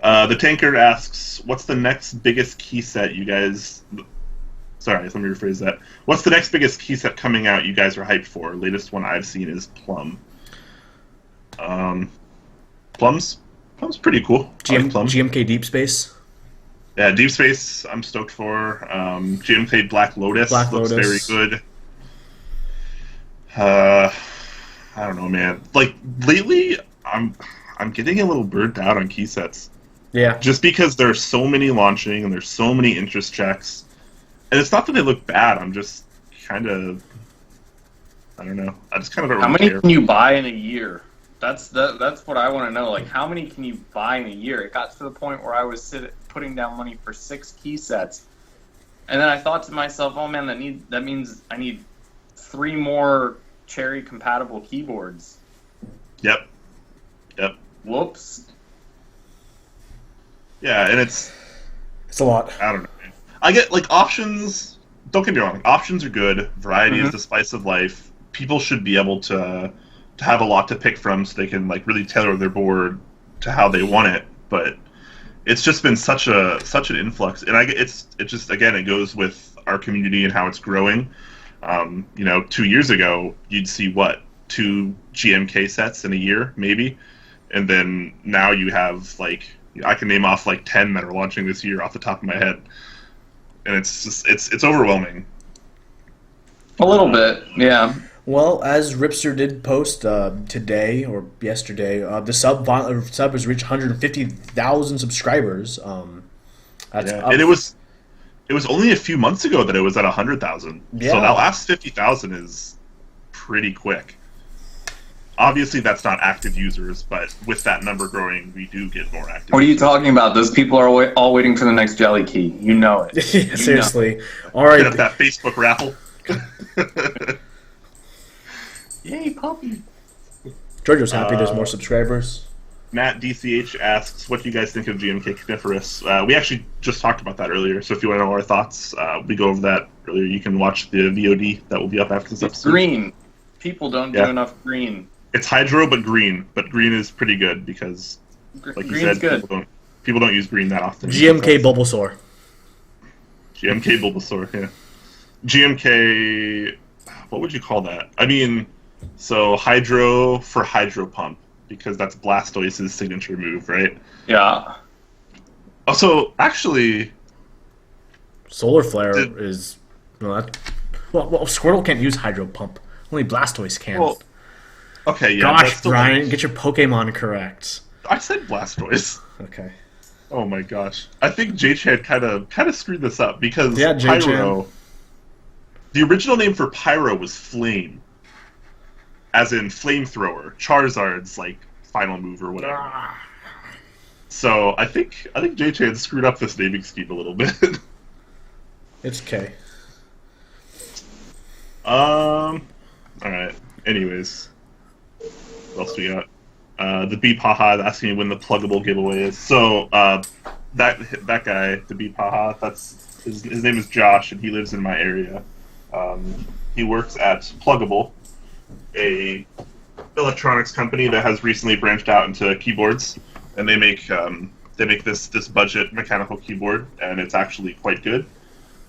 The Tanker asks, what's the next biggest key set you guys... Sorry, let me rephrase that. What's the next biggest key set coming out you guys are hyped for? Latest one I've seen is Plum. Plum's pretty cool. Plum. GMK Deep Space. Yeah, Deep Space I'm stoked for. GMK Black Lotus looks very good. I don't know, man. Like, lately, I'm getting a little burnt out on key sets. Yeah. Just because there's so many launching and there's so many interest checks. And it's not that they look bad, I'm just kind of... I don't know. I just kind of don't How really many care. can you buy in a year? That's what I want to know. Like, how many can you buy in a year? It got to the point where I was putting down money for 6 key sets. And then I thought to myself, oh man, that means I need 3 more Cherry compatible keyboards. Yep. Whoops. Yeah, and it's a lot. I don't know. I get, like, options. Don't get me wrong. Options are good. Variety is the spice of life. People should be able to have a lot to pick from, so they can, like, really tailor their board to how they want it. But it's just been such an influx, and it just again, it goes with our community and how it's growing. 2 years ago, you'd see 2 GMK sets in a year, maybe, and then now you have, like, I can name off like 10 that are launching this year off the top of my head, and it's just it's overwhelming. A little bit, yeah. Well, as Ripster did post today or yesterday, the sub has reached 150,000 subscribers. That's up. And it was only a few months ago that it was at 100,000. Yeah. So that last 50,000 is pretty quick. Obviously, that's not active users, but with that number growing, we do get more active. What are you talking about? Those people are all waiting for the next jelly key. You know it. Seriously. All right. Get up that Facebook raffle. Yay, puppy. Giorgio's happy there's more subscribers. Matt DCH asks, what do you guys think of GMK Coniferous? We actually just talked about that earlier, so if you want to know our thoughts, we go over that earlier. You can watch the VOD that will be up after this episode. Green. People don't do enough green. It's hydro, but green is pretty good because, like you said, good. People don't use green that often. GMK Bulbasaur. GMK Bulbasaur, yeah. GMK, what would you call that? I mean, so hydro for hydro pump, because that's Blastoise's signature move, right? Yeah. Also, actually, Solar Flare is... Well, Squirtle can't use hydro pump. Only Blastoise can. Well, okay, yeah. Gosh, Brian, get your Pokemon correct. I said Blastoise. Okay. Oh my gosh. I think J-Chan kind of screwed this up because J-Chan. Pyro... The original name for Pyro was Flame. as in flamethrower, Charizard's like final move or whatever. So I think J-Chan screwed up this naming scheme a little bit. It's K. All right. Anyways, what else we got? The Beep Haha is asking me when the pluggable giveaway is. So that guy, the Beep Haha, that's his name is Josh, and he lives in my area. He works at Pluggable, a electronics company that has recently branched out into keyboards, and they make this budget mechanical keyboard, and it's actually quite good.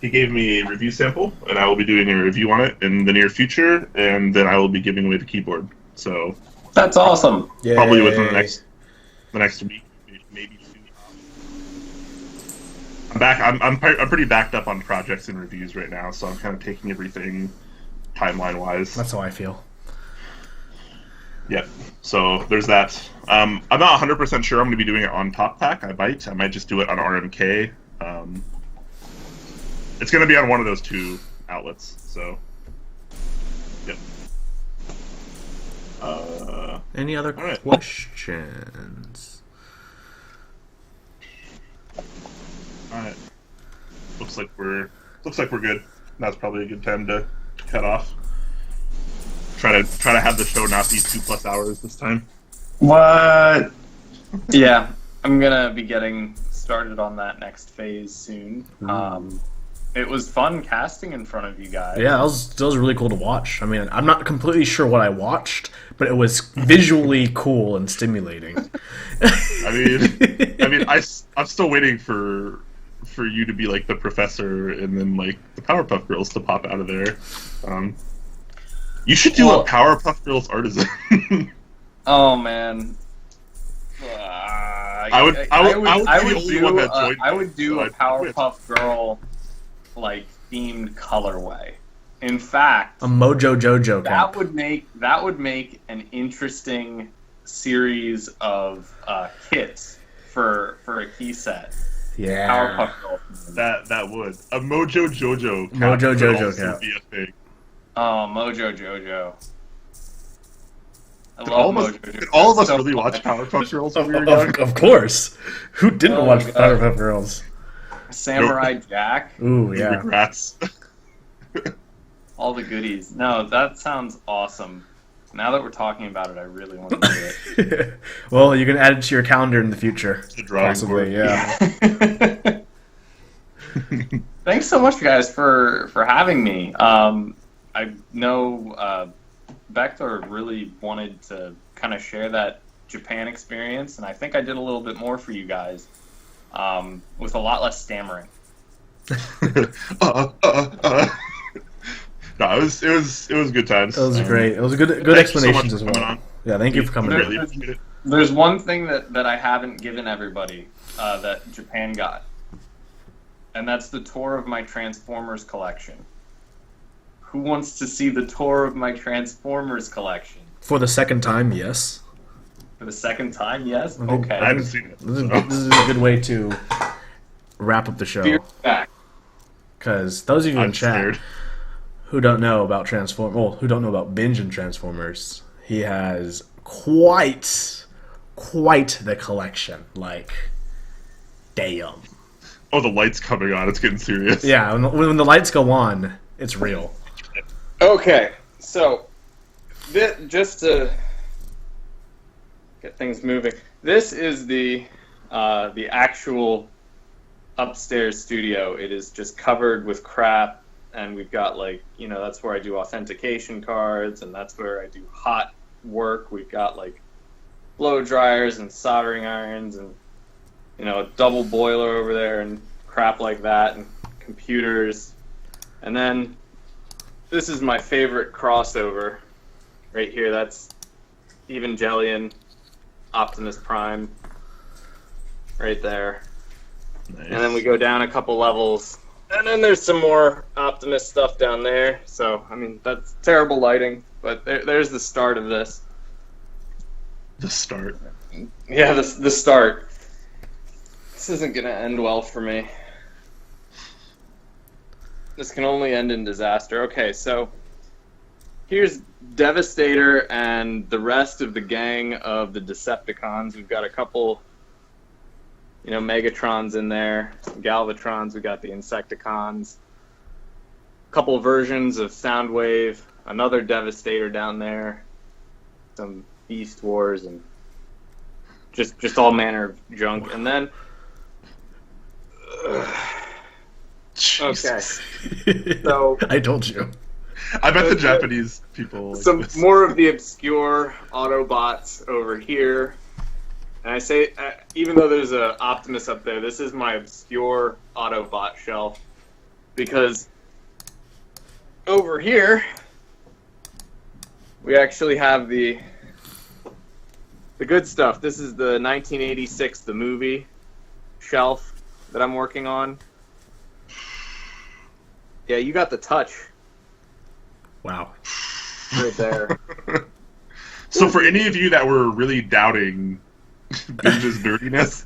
He gave me a review sample, and I will be doing a review on it in the near future, and then I will be giving away the keyboard. So That's awesome. probably within the next week, maybe 2 weeks. I'm back. I'm pretty backed up on projects and reviews right now, so I'm kind of taking everything timeline wise. That's how I feel. Yep. So there's that. I'm not 100% sure I'm going to be doing it on Top Pack. I might just do it on RMK. It's going to be on one of those two outlets. So, yep. Any other all right. questions? All right. Looks like we're good. That's probably a good time to cut off. Try to have the show not be 2+ hours this time. What? Yeah, I'm gonna be getting started on that next phase soon. It was fun casting in front of you guys. Yeah, that was really cool to watch. I mean, I'm not completely sure what I watched, but it was visually cool and stimulating. I mean, I'm still waiting for you to be like the professor, and then like the Powerpuff Girls to pop out of there. You should do a Powerpuff Girls artisan. Oh man. I would do a Powerpuff Girl like themed colorway. In fact, A Mojo Jojo cap. that would make an interesting series of kits for a key set. Yeah. Powerpuff Girl. That would a Mojo Jojo cap Mojo would Jojo also cap. be a thing. Oh, Mojo Jojo. I Did love all of us, Mojo Jojo. did all of us So really fun. watch Powerpuff Girls when we were young? Of course. Who didn't Oh watch my God. Powerpuff Girls? Samurai Jack. Ooh, yeah. Regrets. All the goodies. No, that sounds awesome. Now that we're talking about it, I really want to do it. Well, you can add it to your calendar in the future. The drawing Possibly, board. yeah. Thanks so much, guys, for having me. I know Bektour really wanted to kind of share that Japan experience, and I think I did a little bit more for you guys with a lot less stammering. No, it was good times. It was great. It was a good Thank you so explanations much as for well. coming on. Yeah, thank you for coming. Really in. appreciate it. There's one thing that I haven't given everybody that Japan got, and that's the tour of my Transformers collection. Who wants to see the tour of my Transformers collection? For the second time, yes. For the second time, yes? I think- Okay. I haven't seen it. This is a good way to wrap up the show. Fear back. Because those of you in I'm chat scared. who don't know about who don't know about Binge and Transformers, he has quite the collection. Like, damn. Oh, the light's coming on. It's getting serious. Yeah, when the lights go on, it's real. Okay, so just to get things moving, this is the actual upstairs studio. It is just covered with crap, and we've got that's where I do authentication cards, and that's where I do hot work. We've got blow dryers and soldering irons, and a double boiler over there, and crap like that, and computers, and then. This is my favorite crossover right here. That's Evangelion, Optimus Prime, right there. Nice. And then we go down a couple levels, and then there's some more Optimus stuff down there. So, I mean, that's terrible lighting, but there's the start of this. The start. Yeah, the start. This isn't going to end well for me. This can only end in disaster. Okay, so here's Devastator and the rest of the gang of the Decepticons. We've got a couple, Megatrons in there, some Galvatrons. We got the Insecticons, a couple versions of Soundwave, another Devastator down there, some Beast Wars, and just all manner of junk. And then, okay, so I told you. I bet the Japanese people. Like some this. more of the obscure Autobots over here. And I say, even though there's a Optimus up there, this is my obscure Autobot shelf. Because over here, we actually have the good stuff. This is the 1986, the movie shelf that I'm working on. Yeah, you got the touch Wow. right there. So for any of you that were really doubting Binge's dirtiness,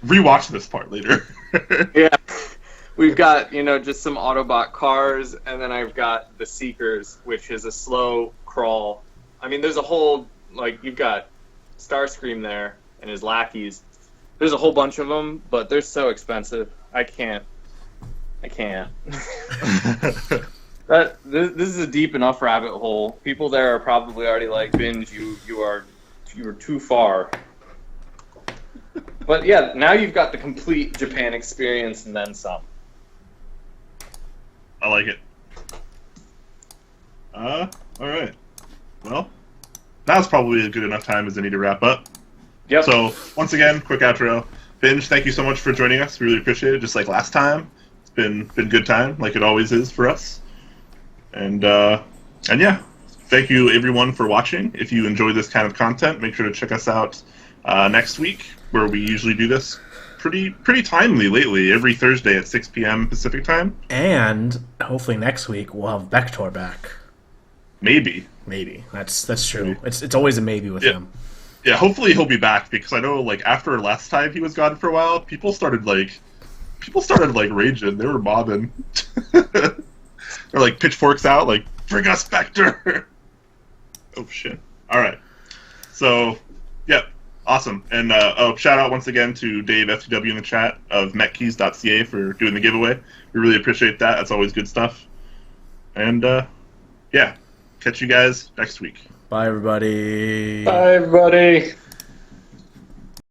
rewatch this part later. Yeah. We've got, just some Autobot cars, and then I've got the Seekers, which is a slow crawl. I mean, there's a whole, you've got Starscream there and his lackeys. There's a whole bunch of them, but they're so expensive. I can't. This is a deep enough rabbit hole. People there are probably already like, Binge, you are too far. But yeah, now you've got the complete Japan experience and then some. I like it. All right. Well, now's probably a good enough time as any to wrap up. Yep. So, once again, quick outro. Binge, thank you so much for joining us. We really appreciate it, just like last time. It's been good time, like it always is for us. And yeah, thank you everyone for watching. If you enjoy this kind of content, make sure to check us out next week, where we usually do this pretty timely lately, every Thursday at 6 p.m. Pacific time. And hopefully next week we'll have Bektour back. Maybe. That's true. It's always a maybe with him. Yeah, hopefully he'll be back, because I know after last time he was gone for a while, people started raging. They were mobbing. Or pitchforks out, bring us Bektour. Oh shit. Alright. So, yep. Awesome. And shout out once again to Dave FTW in the chat of metkeys.ca for doing the giveaway. We really appreciate that. That's always good stuff. And yeah, catch you guys next week. Bye, everybody. Bye, everybody.